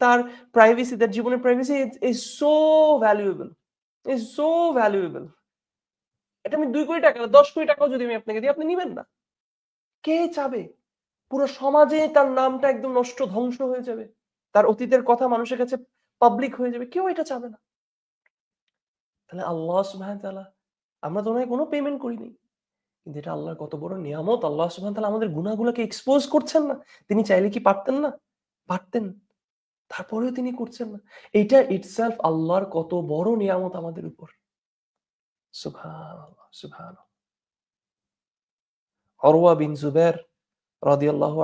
তার প্রাইভেসি, তার জীবনের privacy is so valuable, is so valuable. এটা আমি 2 কোটি টাকা, 10 কোটি টাকাও যদি আমি আপনাকে দিই, আপনি নিবেন না। কে চাবে? পুরো সমাজে তার নামটা একদম নষ্ট, ধ্বংস হয়ে যাবে, তার অতীতের কথা মানুষের কাছে পাবলিক হয়ে যাবে, কেউ এটা চাবে না। তাহলে আল্লাহ সুবহানাহু ওয়া তাআলা, আমরা তো ওনাকে কোনো পেমেন্ট করিনি, কিন্তু এটা আল্লাহর কত বড় নিয়ামত। আল্লাহ সুবহানাহু ওয়া তাআলা আমাদের গুনাহগুলোকে এক্সপোজ করছেন না। তিনি চাইলে কি পারতেন না? পারতেন। তারপরেও তিনি করছেন না। এটা ইটসেলফ আল্লাহর কত বড় নিয়ামত আমাদের উপর। সুবহানাল্লাহ, সুবহানাল্লাহ। উরওয়া বিন জুবাইর রাদিয়াল্লাহু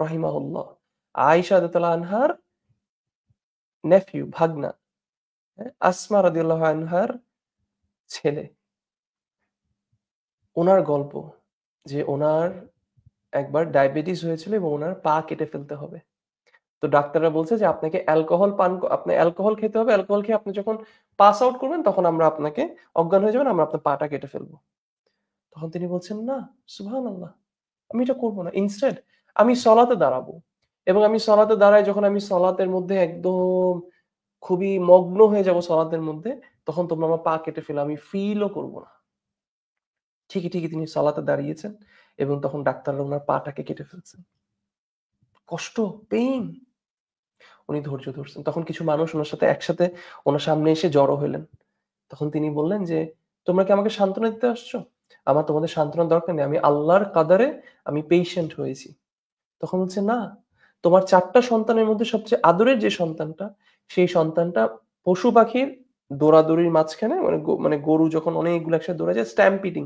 রাহিমাহুল্লাহ, আয়েশা রাদিয়াল্লাহু আনহার নেফিউ, ভাগনা, হ্যাঁ? আসমা রাদিয়াল্লাহু আনহার ছেলে। উনার গল্প যে উনার একবার ডায়াবেটিস হয়েছিল এবং উনার পা কেটে ফেলতে হবে। তো ডাক্তাররা বলছে যে আপনাকে আপনি অ্যালকোহল খেতে হবে। অ্যালকোহল খেয়ে আপনি যখন পাস আউট করবেন তখন আমরা আপনাকে, অজ্ঞান হয়ে যাবেন, আমরা আপনার পাটা কেটে ফেলবো। তখন তিনি বলছেন, না, সুবহানাল্লাহ, আমি এটা করব না। ইনস্টেড আমি সলাতে দাঁড়াবো, এবং আমি সলাতে দাঁড়াই, যখন আমি সলাতের মধ্যে একদম খুবই মগ্ন হয়ে যাব সলাতের মধ্যে, তখন তোমরা আমার পা কেটে ফেলো, আমি ফিলও করব না। ঠিকই, ঠিকই তিনি সলাতে দাঁড়িয়েছেন এবং তখন ডাক্তাররা উনার পাটাকে কেটে ফেলছেন। কষ্ট, পেইন। উনি ধৈর্য ধরছেন। তখন কিছু মানুষ উনার সাথে একসাথে উনার সামনে এসে জড়ো হইলেন। তখন তিনি বললেন যে, "তোমরা কি আমাকে সান্ত্বনা দিতে আসছো? আমার তোমাদের সান্ত্বনার দরকার নেই। আমি আল্লাহর কাদারে আমি পেশেন্ট হয়েছি।" তখন বলছে, "না, তোমার ৪ টা সন্তানের মধ্যে সবচেয়ে আদরের যে সন্তানটা, সেই সন্তানটা পশু-পাখির দৌড়াদৌড়ির মাঝখানে, মানে গরু যখন অনেকগুলো একসাথে দৌড়ে যায়, স্ট্যাম্পিডিং,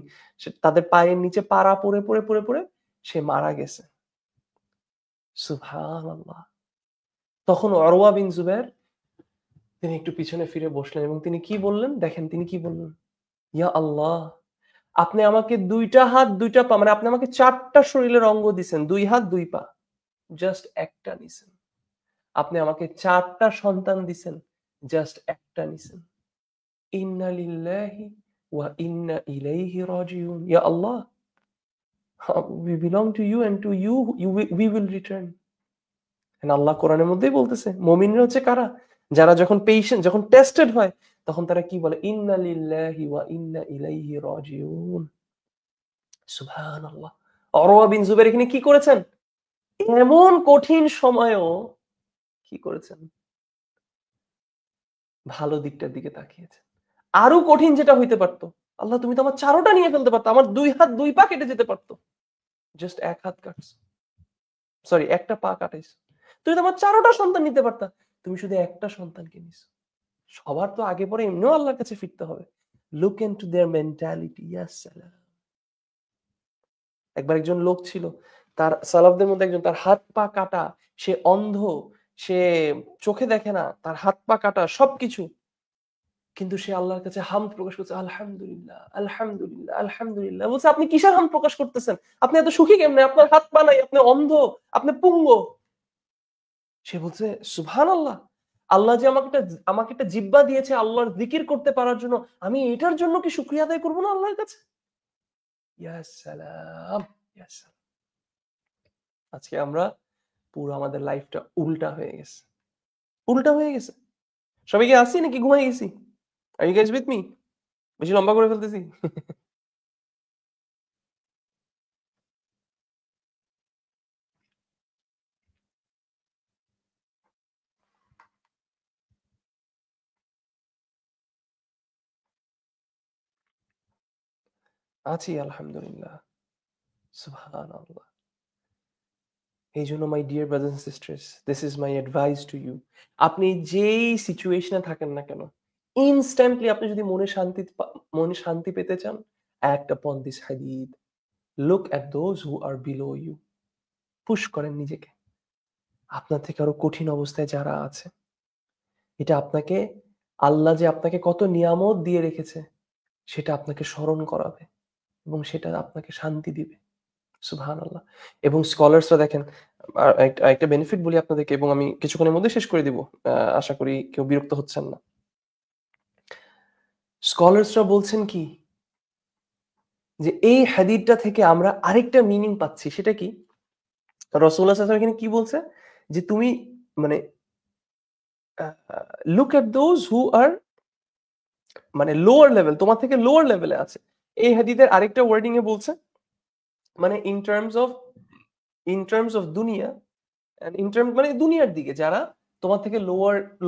তাদের পায়ের নিচে পাড়া পড়ে সে মারা গেছে।" সুবহানাল্লাহ। তখন উরওয়া বিন জুবাইর তিনি একটু পিছনে ফিরে বসলেন এবং তিনি কি বললেন? দেখেন তিনি কি বললেন? ইয়া আল্লাহ! আপনি আমাকে ২ টা হাত ২ টা পা, মানে আপনি আমাকে ৪ টা শরীরের অঙ্গ দিছেন। ২ হাত ২ পা। জাস্ট একটা নিছেন। আপনি আমাকে ৪ টা সন্তান দিছেন। জাস্ট একটা নিছেন। ইন্না লিল্লাহি ওয়া ইন্না ইলাইহি রাজিউন। ইয়া আল্লাহ! we belong to you and to you we will return. আল্লাহ কোরআনের মধ্যেই বলতেছে, মুমিনরা হচ্ছে কারা? যারা যখন পেশেন্ট, যখন টেস্টেড হয়, তখন তারা কি বলে? ইন্না লিল্লাহি ওয়া ইন্না ইলাইহি রাজিউন। সুবহানাল্লাহ। উরওয়া বিন জুবাইর এখানে কি করেছেন? এমন কঠিন সময়েও কি করেছেন? ভালো দিকটার দিকে তাকিয়েছেন। আরো কঠিন যেটা হইতে পারত, আল্লাহ তুমি তো আমার ৪ টা নিয়ে ফেলতে পারত। আমার ২ হাত ২ পা কেটে যেতে পারত। জাস্ট ১ হাত কাটছো। সরি, একটা পা কাটাইছো। তুমি তো আমার ৪ টা সন্তান নিতে পারতা। তুমি শুধু একটা সন্তানকে নিছো। সবার তো আগে পরে এমনিও আল্লাহর কাছে ফিরতে হবে। লুক ইনটু দেয়ার মেন্টালিটি। ইয়া সালাম! একবার একজন লোক ছিল, তার সালাফদের মধ্যে একজন, তার হাত পা কাটা, সে অন্ধ, সে চোখে দেখে না, তার হাত পা কাটা সবকিছু। কিন্তু সে আল্লাহর কাছে হামদ প্রকাশ করছে, আলহামদুলিল্লাহ, আলহামদুলিল্লাহ, আলহামদুলিল্লাহ। বলছে, আপনি কিসের হামদ প্রকাশ করতেছেন? আপনি এত সুখী কেমনে? আপনার হাত পা নাই, আপনি অন্ধ, আপনি পুঙ্গ। সে বলছে, সুবহানাল্লাহ, আল্লাহ যে আমাকে একটা জিহ্বা দিয়েছে আল্লাহর জিকির করতে পারার জন্য, আমি এটার জন্য কি শুকরিয়া আদায় করব না আল্লাহর কাছে? ইয়া সালাম, ইয়া সালাম। আজকে আমরা পুরো আমাদের লাইফটা উল্টা হয়ে গেছে। উল্টা হয়ে গেছে। সবাই কি আছি নাকি ঘুমাই গেছি? Are you guys with me? বেশি লম্বা করে ফেলতেছি? আছি আলহামদুলিল্লাহ। সুবহানাল্লাহ। এইজন্য my dear brothers and sisters, this is my advice to you. আপনি যেই সিচুয়েশন এ থাকেন না কেন, ইনস্ট্যান্টলি আপনি যদি মনে শান্তি পেতে চান, act upon this hadith. Look at those who are below you. Push করেন নিজেকে। আপনার থেকে আরো কঠিন অবস্থায় যারা আছে। এটা আপনাকে, আল্লাহ যে আপনাকে কত নিয়ামত দিয়ে রেখেছে, সেটা আপনাকে স্মরণ করাবে। এবং সেটা আপনাকে শান্তি দিবে। সুবহানাল্লাহ। এবং স্কলার্সরা দেখেন, একটা বেনিফিট বলি আপনাদেরকে এবং আমি কিছুক্ষণের মধ্যে শেষ করে দিব। আশা করি কেউ বিরক্ত হচ্ছেন না। স্কলার্সরা বলছেন কি? যে এই হাদীসটা থেকে আমরা আরেকটা মিনিং পাচ্ছি। সেটা কি? রাসূলুল্লাহ সাল্লাল্লাহু আলাইহি ওয়াসাল্লাম এখানে কি বলছে? যে তুমি মানে a look at those who আর মানে লোয়ার লেভেল, তোমার থেকে লোয়ার লেভেলে আছে। এই হাদীসের আরেকটা ওয়ার্ডিং এ বলছে মানে ইন টার্মস অফ দুনিয়া এন্ড মানে দুনিয়ার দিকে যারা তোমার থেকে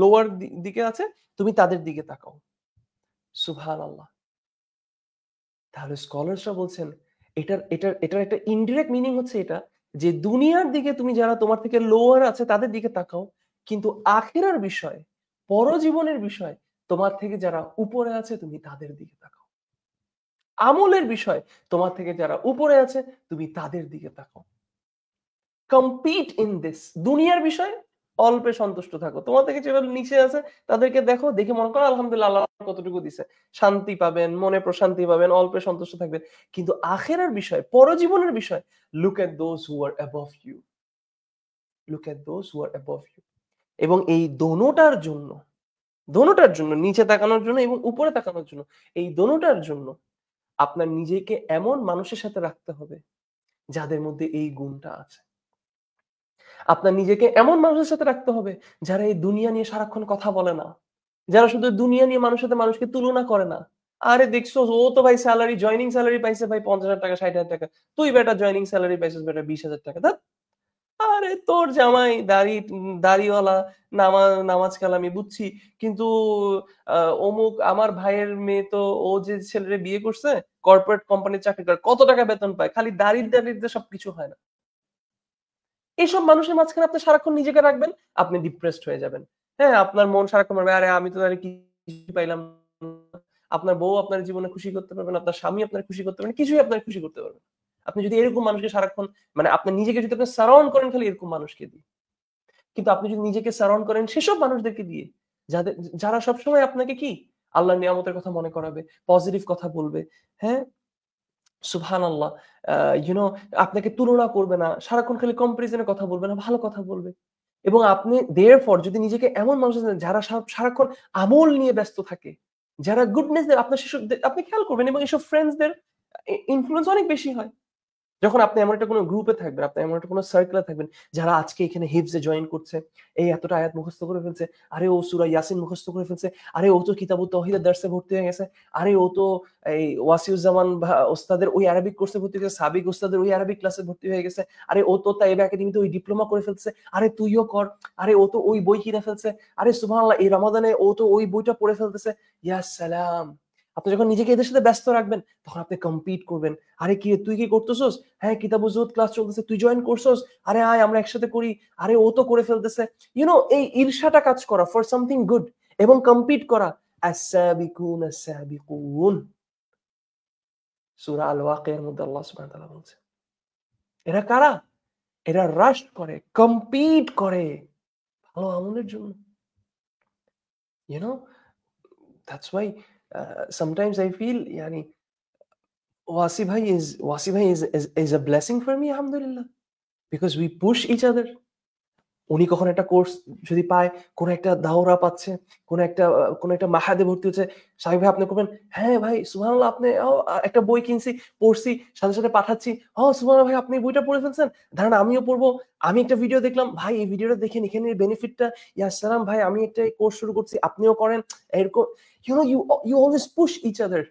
লোয়ার দিকে আছে, তুমি তাদের দিকে তাকাও। সুবহানাল্লাহ। তাহলে স্কলারসরা বলছেন এটার একটা ইনডিরেক্ট মিনিং হচ্ছে এটা যে দুনিয়ার দিকে তুমি যারা তোমার থেকে লোয়ার আছে তাদের দিকে তাকাও, কিন্তু আখিরার বিষয়, পরজীবনের বিষয় তোমার থেকে যারা উপরে আছে তুমি তাদের দিকে তাকাও। আমলের বিষয় তোমার থেকে যারা উপরে আছে তুমি তাদের দিকে তাকাও। Compete in this. দুনিয়ার বিষয় অল্পে সন্তুষ্ট থাকো। তোমার থেকে যারা নিচে আছে তাদেরকে দেখো, দেখে মনে করো আলহামদুলিল্লাহ আল্লাহ কতটুকু দিছে। শান্তি পাবেন, মনে প্রশান্তি পাবেন, অল্পে সন্তুষ্ট থাকবেন। কিন্তু আখিরার বিষয়, পরজীবনের বিষয়, look at those who are above you. Look at those who are above you. এবং এই দোনোটার জন্য নিচে তাকানোর জন্য এবং উপরে তাকানোর জন্য, এই দোনোটার জন্য আপনার নিজেকে এমন মানুষের সাথে রাখতে হবে যাদের মধ্যে এই গুণটা আছে। আপনার নিজেকে এমন মানুষের সাথে রাখতে হবে যারা এই দুনিয়া নিয়ে সারাক্ষণ কথা বলে না, যারা শুধু দুনিয়া নিয়ে মানুষের সাথে মানুষকে তুলনা করে না। আরে দেখছো ও তো ভাই জয়নিং স্যালারি পাইছে ভাই 50,000 টাকা 60,000 টাকা, তুই বেটা জয়নিং স্যালারি পাইছিস বেটা 20,000 টাকা। আরে তোর জামাই দাড়িওয়ালা, নামাজ কালামি বুঝছি, কিন্তু অমুক আমার ভাইয়ের মেয়ে তো, ও যে ছেলেরে বিয়ে করছে কর্পোরেট কোম্পানির চাকরি করে, কত টাকা বেতন পায়, খালি দাড়িতে সবকিছু হয় না। এইসব মানুষের মাঝখানে আপনি সারাক্ষণ নিজেকে রাখবেন, আপনি ডিপ্রেসড হয়ে যাবেন। হ্যাঁ, আপনার মন সারাক্ষণ বলবে, আরে আমি তো তাহলে কিছু পাইলাম না। আপনার বউ আপনার জীবনে খুশি করতে পারবে না, আপনার স্বামী আপনার খুশি করতে পারবে না, কিছুই আপনার খুশি করতে পারবে না। আপনি যদি এরকম মানুষকে সারাক্ষণ মানে আপনার নিজেকে যদি আপনি সারাউন্ড করেন খালি এরকম মানুষকে দিয়ে। কিন্তু আপনি যদি নিজেকে সারাউন্ড করেন সেসব মানুষদেরকে দিয়ে, যারা সবসময় আপনাকে কি আল্লাহর নিয়ামতের কথা মনে করাবে, পজিটিভ কথা বলবে, হ্যাঁ? সুবহানাল্লাহ। আ ইউ নো আপনাকে তুলনা করবে না। সারাক্ষণ খালি কম্পারিজন এর কথা বলবে না, ভালো কথা বলবে। এবং আপনি therefore যদি নিজেকে এমন মানুষ যারা সারাক্ষণ আমল নিয়ে ব্যস্ত থাকে, যারা গুডনেস আপনার সেসব আপনি খেয়াল করবেন এবং এসব ফ্রেন্ডস দের ইনফ্লুয়েন্স অনেক বেশি হয়। যখন আপনি এমন একটা কোনো গ্রুপে থাকবেন, আপনি এমন একটা কোনো সার্কেলে থাকবেন, যারা আজকে এখানে হিফজে জয়েন করছে, এই এতটা আয়াত মুখস্থ করে ফেলছে, আরে ও সূরা ইয়াসিন মুখস্থ করে ফেলছে, আরে ও তো কিতাবুত তাওহীদের দার্সে ভর্তি হয়ে গেছে, আরে ও তো এই ওয়াসিউজ্জামান ওস্তাদের ওই আরবিক কোর্সে ভর্তি হয়ে গেছে, সাবিক ওস্তাদের ওই আরবিক ক্লাসে ভর্তি হয়ে গেছে, আরে ও তো তাইবা একাডেমিতে ওই ডিপ্লোমা করে ফেলছে, আরে তুইও কর, আরে ও তো ওই বই কিনে ফেলছে, আরে সুবহানাল্লাহ এই রমাদানে ও তো ওই বইটা পড়ে ফেলতেছে। ইয়া সালাম! আপনি যখন নিজেকে এদের সাথে ব্যস্ত রাখবেন, তখন আপনি কম্পিট করবেন। আরে কি রে, তুই কি করতেছস? হ্যাঁ, কিতাবুজ জুহদ ক্লাস চলতেছে, তুই জয়েন করছস? আরে আয় আমরা একসাথে করি। আরে ও তো করে ফেলতেছে। এই ঈর্ষাটা কাজ করা ফর সামথিং গুড এবং কম্পিট করা। আস-সাবিকুন আস-সাবিকুন। সূরা আল-ওয়াকিয়ার মধ্যে আল্লাহ সুবহানাহু ওয়া তাআলা বলছে। এরা কারা? এরা রাশ করে, কম্পিট করে ভালো আমলের জন্য। You know that's why sometimes I feel yani Wasi bhai is a blessing for me, alhamdulillah, because we push each other. উনি কখনো একটা কোর্স যদি পায়, কোন একটা দাওরা পাচ্ছে, কোন একটা মাহাদে ভর্তি হচ্ছে, সাহেব ভাই আপনি করবেন, হ্যাঁ ভাই সুবহানাল্লাহ আপনি একটা বই কিনছি, পড়ছি, সাথে সাথে পাঠাচ্ছি, সুবহানাল্লাহ ভাই আপনি বইটা পড়ে ফেলছেন, দাঁড়ান আমিও পড়বো, আমি একটা ভিডিও দেখলাম, ভাই এই ভিডিওটা দেখেন, এখানে বেনিফিটটা, ইয়া সালাম ভাই আমি একটা কোর্স শুরু করছি, আপনিও করেন, এরকম you always push each other.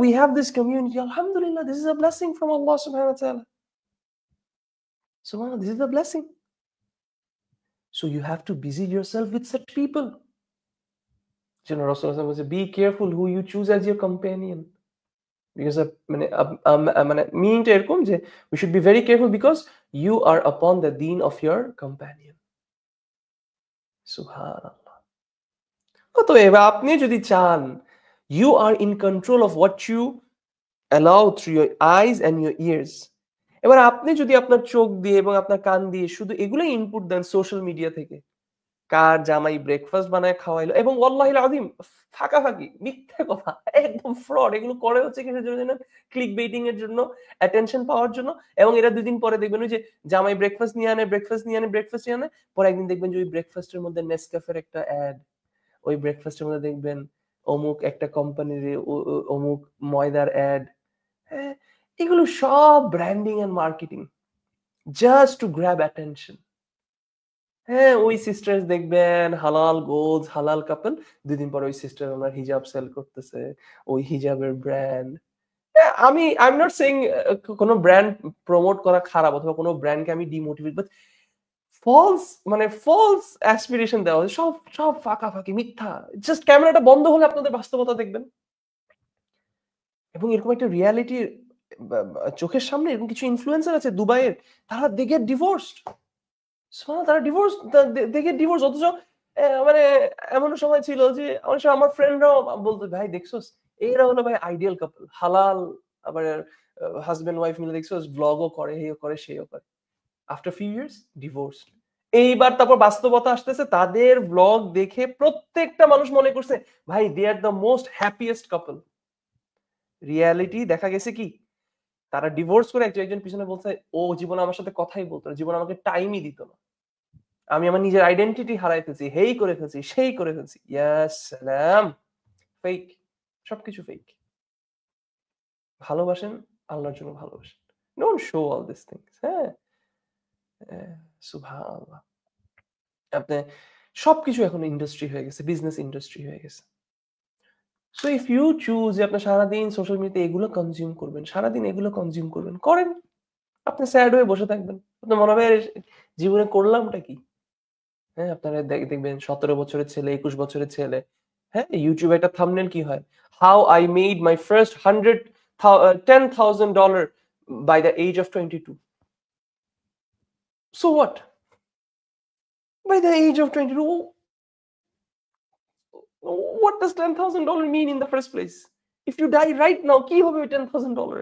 We have this community. Alhamdulillah, this is a blessing from Allah subhanahu wa ta'ala. Subhanallah, this is a blessing. So you have to busy yourself with such people. Rasulullah বলছে, be careful who you choose as your companion. Because মানে মিনিংটা এরকম যে we should be very careful because you are upon the deen of your companion. সুবহানাল্লাহ। অতএব আপনি যদি চান you are in control of what you allow through your eyes and your ears. এবার আপনি যদি আপনার চোখ দিয়ে এবং আপনার কান দিয়ে শুধু এগুলোই ইনপুট দেন সোশ্যাল মিডিয়া থেকে, কার জামাই ব্রেকফাস্ট বানায় খাওয়াইলো, এবং ওয়াল্লাহিল আযীম ফাঁকাফাঁকি মিথ্যে কথা, একদম ফ্রড। এগুলো করে হচ্ছে কিসের জন্য জানেন? ক্লিক বেটিং এর জন্য, অ্যাটেনশন পাওয়ার জন্য। এবং এরা ২ দিন পরে দেখবেন ওই যে জামাই ব্রেকফাস্ট নিয়ে আনে, ব্রেকফাস্ট নিয়ে আনে, ব্রেকফাস্ট নিয়ে আনে। পরে একদিন দেখবেন যে ওই ব্রেকফাস্টের মধ্যে নেসক্যাফের একটা অ্যাড, ওই ব্রেকফাস্টের মধ্যে দেখবেন অমুক একটা কোম্পানির অমুক ময়দার অ্যাড। হ্যাঁ? এগুলো সব branding and marketing, just to grab attention. হ্যাঁ, ওই সিস্টার্স দেখবেন হালাল গোলস, হালাল কাপল। ২ দিন পর ওই সিস্টার ওনার হিজাব সেল করতেছে, ওই হিজাবের ব্র্যান্ড। হ্যাঁ, আই এম নট সেইং কোন ব্র্যান্ড প্রমোট করা খারাপ অথবা কোন ব্র্যান্ডকে আমি ডিমোটিভেট, বাট ফলস, মানে ফলস অ্যাসপিরেশন দেওয়া হয়। সব সব ফাঁকাফাঁকি মিথ্যা। জাস্ট ক্যামেরাটা বন্ধ হলে আপনাদের বাস্তবতা দেখবেন। এবং এরকম একটা রিয়ালিটি চোখের সামনে এরকম কিছু ইনফ্লুয়েন্সার আছে দুবাইয়ের, তারা দে গেট ডিভোর্সড। তারা ডিভোর্স, দে গেট ডিভোর্স। অথচ মানে এমন সময় ছিল যে অনেক সময় আমার ফ্রেন্ডরাও বলতো, ভাই দেখছোস এরা হলো ভাই আইডিয়াল কাপল, হালাল, আবার হাজবেন্ড ওয়াইফ মিলে দেখছোস ব্লগও করে, হেও করে, সেও করে। After few years divorce. এইবার তারপর বাস্তবতা আসতেছে, তাদের ব্লগ দেখে প্রত্যেকটা মানুষ মনে করছে ভাই they are the most happiest couple. Reality দেখা গেছে কি, তারা ডিভোর্স করে একজন একজন পিছনে বলছে ও জীবনে আমার সাথে কথাই বলতো না, জীবনে আমাকে টাইমই দিত না, আমি আমার নিজের আইডেন্টিটি হারাই ফেলছি, হেই করে ফেলছি, সেই করে ফেলছি। ইয়াস সালাম। ফেক, সবকিছু ফেক। ভালোবাসেন, আল্লাহর জন্য ভালোবাসেন, don't show all this things. হ্যাঁ, সুবহানাল্লাহ। আপনি সবকিছু এখন ইন্ডাস্ট্রি হয়ে গেছে, বিজনেস ইন্ডাস্ট্রি হয়ে গেছে। সো ইফ ইউ চুজ যে আপনি সারাদিন সোশ্যাল মিডিয়াতে এগুলো কনজিউম করবেন, সারাদিন এগুলো কনজিউম করবেন, করেন। আপনি স্যাড হয়ে বসে থাকবেন, আপনার মনে হবে জীবনে করলামটা কি। হ্যাঁ, আপনারা দেখবেন ১৭ বছরের ছেলে, ২১ বছরের ছেলে, হ্যাঁ, ইউটিউবে একটা থাম্বনেল কি হয়, how I made my first $10,000 by the age of 22। So what, by the age of 22, what does $10,000 mean in the first place? If you die right now, কি হবে ওই $10,000?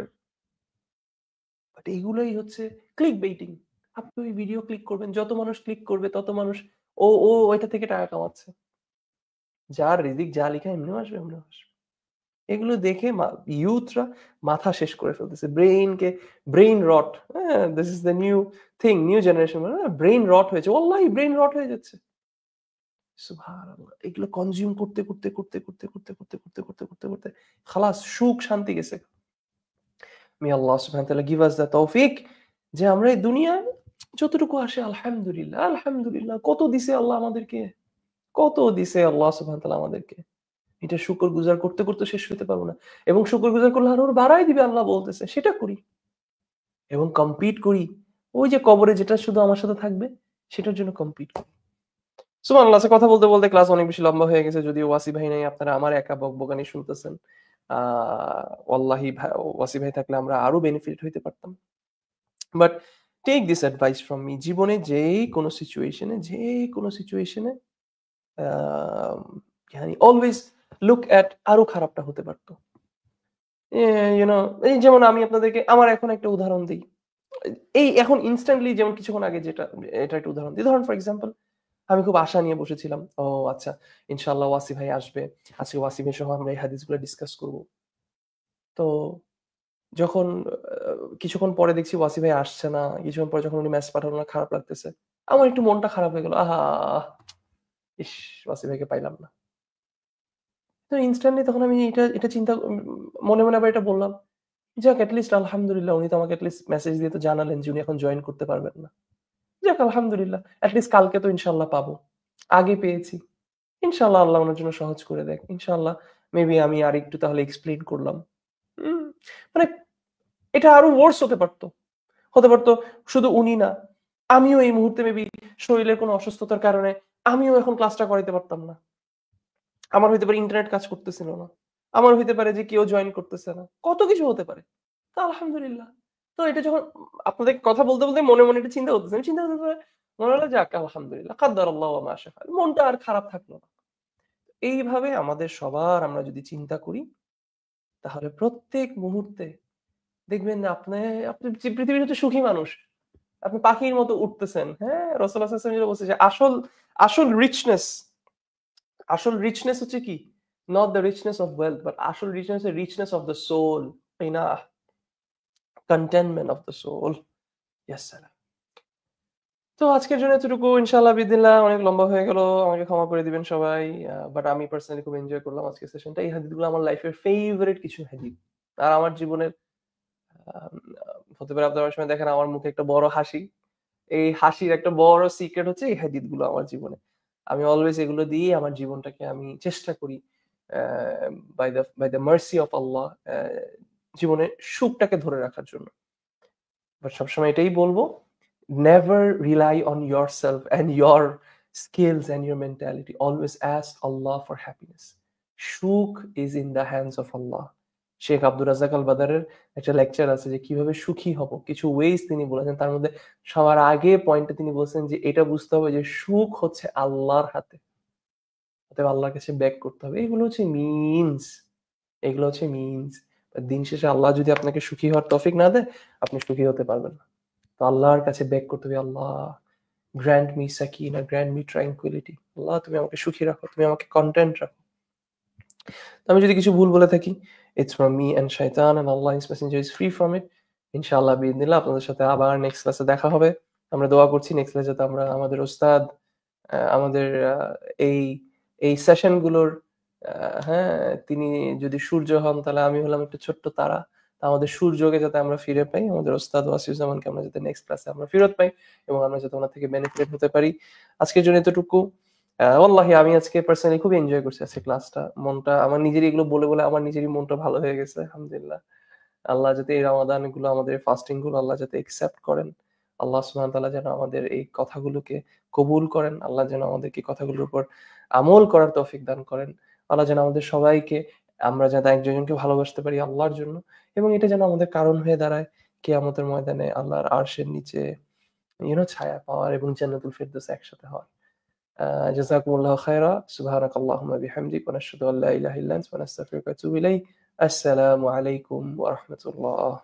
বাট এগুলোই হচ্ছে ক্লিক বেইটিং। আপনি ওই ভিডিও ক্লিক করবেন, যত মানুষ ক্লিক করবে তত মানুষ ও ও ওইটা থেকে টাকা কামাচ্ছে। যার রিজিক যা লিখা এমনিও আসবে, এমনিও আসবে। এগুলো দেখে ইউথরা মাথা শেষ করে ফেলতেছে, ব্রেইনকে, ব্রেইন রট। হ্যাঁ, this is the new thing, new generation, brain rot হয়েছে, ওয়াল্লাহি ব্রেইন রট হয়ে যাচ্ছে। সুবহানাল্লাহ। এগুলো কনজিউম করতে করতে করতে করতে করতে করতে করতে করতে করতে করতে খালাস সুখ শান্তি গেছে। মে আল্লাহ সুবহানাহু ওয়া তাআলা গিভ আস দ্য তৌফিক যে আমরা এই দুনিয়ায় যতটুকু আসে আলহামদুলিল্লাহ, আলহামদুলিল্লাহ। কত দিছে আল্লাহ আমাদেরকে, কত দিছে আল্লাহ সুবহানাহু ওয়া তাআলা আমাদেরকে। এটা শুকরগুজার করতে করতে শেষ হতে পারবো না। এবং শুকরগুজার করলে আরো বাড়াই দিবে আল্লাহ বলতেছে, সেটা করি। এবং কম্পিট করি, ওই যে কবরে যেটা শুধু আমার সাথে থাকবে সেটার জন্য কম্পিট করি। সুবহানাল্লাহ। আচ্ছা, কথা বলতে বলতে ক্লাস অনেক বেশি লম্বা হয়ে গেছে, যদিও ওয়াসি ভাই নাই, আপনারা আমার একা বকবকানি শুনতেছেন। ওয়াল্লাহি ওয়াসি ভাই থাকলে আমরা আরো বেনিফিট হইতে পারতাম। But take this advice from me, জীবনে যে কোনো সিচুয়েশনে অলওয়েজ লুক অ্যাট আরো খারাপটা হতে পারতো। ইউনো, এই যেমন আমি আপনাদেরকে আমার এখন একটা উদাহরণ দিই। এই এখন ইনস্ট্যান্টলি, যেমন কিছুক্ষণ আগে যেটা, এটা একটা উদাহরণ দিই। ধরুন ফর এক্সাম্পল, আমি খুব আশা নিয়ে বসেছিলাম, ও আচ্ছা ইনশাআল্লাহ ওয়াসি ভাই আসবে, আজকে ওয়াসি ভাই সহ আমরা এই হাদিসগুলো ডিসকাস করব। তো যখন কিছুক্ষণ পরে দেখছি ওয়াসি ভাই আসছে না, কিছুক্ষণ পরে যখন উনি মেসেজ পাঠালো না, খারাপ লাগতেছে, আমার একটু মনটা খারাপ হয়ে গেল। আহা, ইস, ওয়াসি ভাইকে পাইলাম না। তো ইনস্ট্যান্টলি তখন আমি এটা এটা চিন্তা মনে মনে আবার এটা বললাম, যাক এটলিস্ট আলহামদুলিল্লাহ, উনি তো আমাকে এটলিস্ট মেসেজ দিয়ে তো জানালেন যে উনি এখন জয়েন করতে পারবেন না। যাক আলহামদুলিল্লাহ, এটলিস্ট কালকে তো ইনশাল্লাহ পাবো, আগে পেয়েছি। ইনশাল্লাহ আল্লাহ ওনার জন্য সহজ করে দেখ, ইনশাল্লাহ। মেবি আমি আর একটু তাহলে এক্সপ্লেইন করলাম। উম, মানে এটা আরো ওয়ার্স হতে পারতো শুধু উনি না, আমিও এই মুহূর্তে মেবি শরীরের কোনো অসুস্থতার কারণে আমিও এখন ক্লাসটা করাইতে পারতাম না। আমার হইতে পারে ইন্টারনেট কাজ করতেছিল না, আমার হইতে পারে যে কেউ জয়েন করতেছে না, কত কিছু হতে পারে। তো আলহামদুলিল্লাহ। তো এটা যখন আপনাদের কথা বলতে বলতে মনে মনে এটা চিন্তা করতেছি, আমি চিন্তা করতে পারে মনে হলো যাক আলহামদুলিল্লাহ, কাদ্দার আল্লাহ ওয়া মা শা ফাআল। মনটা আর খারাপ থাকলো না। এইভাবে আমাদের সবার আমরা যদি চিন্তা করি, তাহলে প্রত্যেক মুহূর্তে দেখবেন যে আপনি আপনি পৃথিবীর হচ্ছে সুখী মানুষ, আপনি পাখির মতো উঠতেছেন। হ্যাঁ, রাসূলুল্লাহ সাল্লাল্লাহু আলাইহি ওয়াসাল্লাম যেটা বলছে যে আসল রিচনেস হচ্ছে কি? Not the richness of wealth, but আসল রিচনেস হচ্ছে richness of the soul, কিনাহ, contentment of the soul. ইয়া সালাম! তো আজকের জন্য এতটুকু, ইনশাআল্লাহ বিইذনিল্লাহ। অনেক লম্বা হয়ে গেল। আমাকে ক্ষমা করে দিবেন সবাই। বাট আমি পার্সোনালি খুব এনজয় করলাম আজকের সেশনটা। এই হাদিসগুলো আমার লাইফের ফেভারিট কিছু হাদিস। আর আমার জীবনের আম হতে পারে আপনারা অনেক সময় দেখেন আমার মুখে একটা বড় হাসি। এই হাসির একটা বড় সিক্রেট হচ্ছে এই হাদিসগুলো আমার জীবনে। আমি অলওয়েজ এগুলো দিয়ে আমার জীবনটাকে আমি চেষ্টা করি অ্যা বাই দ্য মার্সি অফ আল্লাহ জীবনে সুখটাকে ধরে রাখার জন্য। বাট সবসময় এটাই বলবো, never rely on yourself and your skills and your mentality. Always ask Allah for happiness. সুখ is in the hands of Allah. Sheikh Abdur Razzaq Al বাদারের একটা লেকচার আছে যে কিভাবে সুখী হব, কিছু ওয়েজ তিনি বলেছেন। তার মধ্যে সবার আগে পয়েন্টে তিনি বলছেন যে এটা বুঝতে হবে যে সুখ হচ্ছে আল্লাহর হাতে, অতএব আল্লাহর কাছে ব্যাক করতে হবে। এগুলো হচ্ছে মিনস। দিন শেষে আল্লাহ যদি আপনাকে সুখী হওয়ার তৌফিক না দেয়, আপনি সুখী হতে পারবেন না। তো আল্লাহর কাছে বেগ করতে হবে, আল্লাহ গ্র্যান্ট মি সাকিনা, গ্র্যান্ট মি ট্রাঙ্কুইলিটি। আল্লাহ তুমি আমাকে সুখী রাখো, তুমি আমাকে কন্টেন্ট রাখো। তো আমি যদি কিছু ভুল বলে থাকি, ইটস ফ্রম মি এন্ড শয়তান, এন্ড আল্লাহ is messenger is free from it. ইনশাআল্লাহ বিইذনিল্লাহ আপনাদের সাথে আবার নেক্সট ক্লাসে দেখা হবে। আমরা দোয়া করছি নেক্সট ক্লাসে যাতে আমরা আমাদের ওস্তাদ আমাদের এই এই সেশন গুলোর হ্যাঁ, তিনি যদি সূর্য হন তাহলে আমি হলাম একটা ছোট্ট তারা। তো আমাদের সূর্যকে যাতে আমরা ফিরে পাই, আমাদের ওস্তাদ ওয়াসিউজ্জামানকে আমরা যাতে নেক্সট ক্লাসে আমরা ফেরত পাই এবং আমরা যাতে ওনার থেকে বেনিফিট হতে পারি। আজকের জন্য এতটুকু। ওয়াল্লাহি আমি আজকে পার্সোনালি খুব এনজয় করছি আজকে ক্লাসটা। মনটা আমার নিজেরই, এগুলো বলে বলে আমার নিজেরই মনটা ভালো হয়ে গেছে, আলহামদুলিল্লাহ। আল্লাহ যাতে এই রমাদান গুলো, আমাদের ফাস্টিং গুলো আল্লাহ যাতে একসেপ্ট করেন। আল্লাহ সুবহানাহু ওয়া তাআলা যেন আমাদের এই কথাগুলোকে কবুল করেন। আল্লাহ যেন আমাদেরকে কথাগুলোর উপর আমল করার তৌফিক দান করেন। আল্লাহ যেন আমাদের সবাইকে, আমরা যাতে একজনকে ভালোবাসতে পারি আল্লাহর জন্য, এবং এটা যেন আমাদের কারণ হয়ে দাঁড়ায় কিয়ামতের ময়দানে আল্লাহর আরশের নিচে ছায়া পাওয়ার এবং জান্নাতুল ফেরদৌসে একসাথে হওয়ার। জাযাকুমুল্লাহু খাইরা। সুবহানাকাল্লাহুম্মা বিহামদিক ওয়া নাশহাদু আল্লা ইলাহা ইল্লা আনতা ওয়া নাস্তাগফিরুকা ওয়া নাতুবু ইলাইক। আসসালামু আলাইকুম ওয়া রাহমাতুল্লাহ।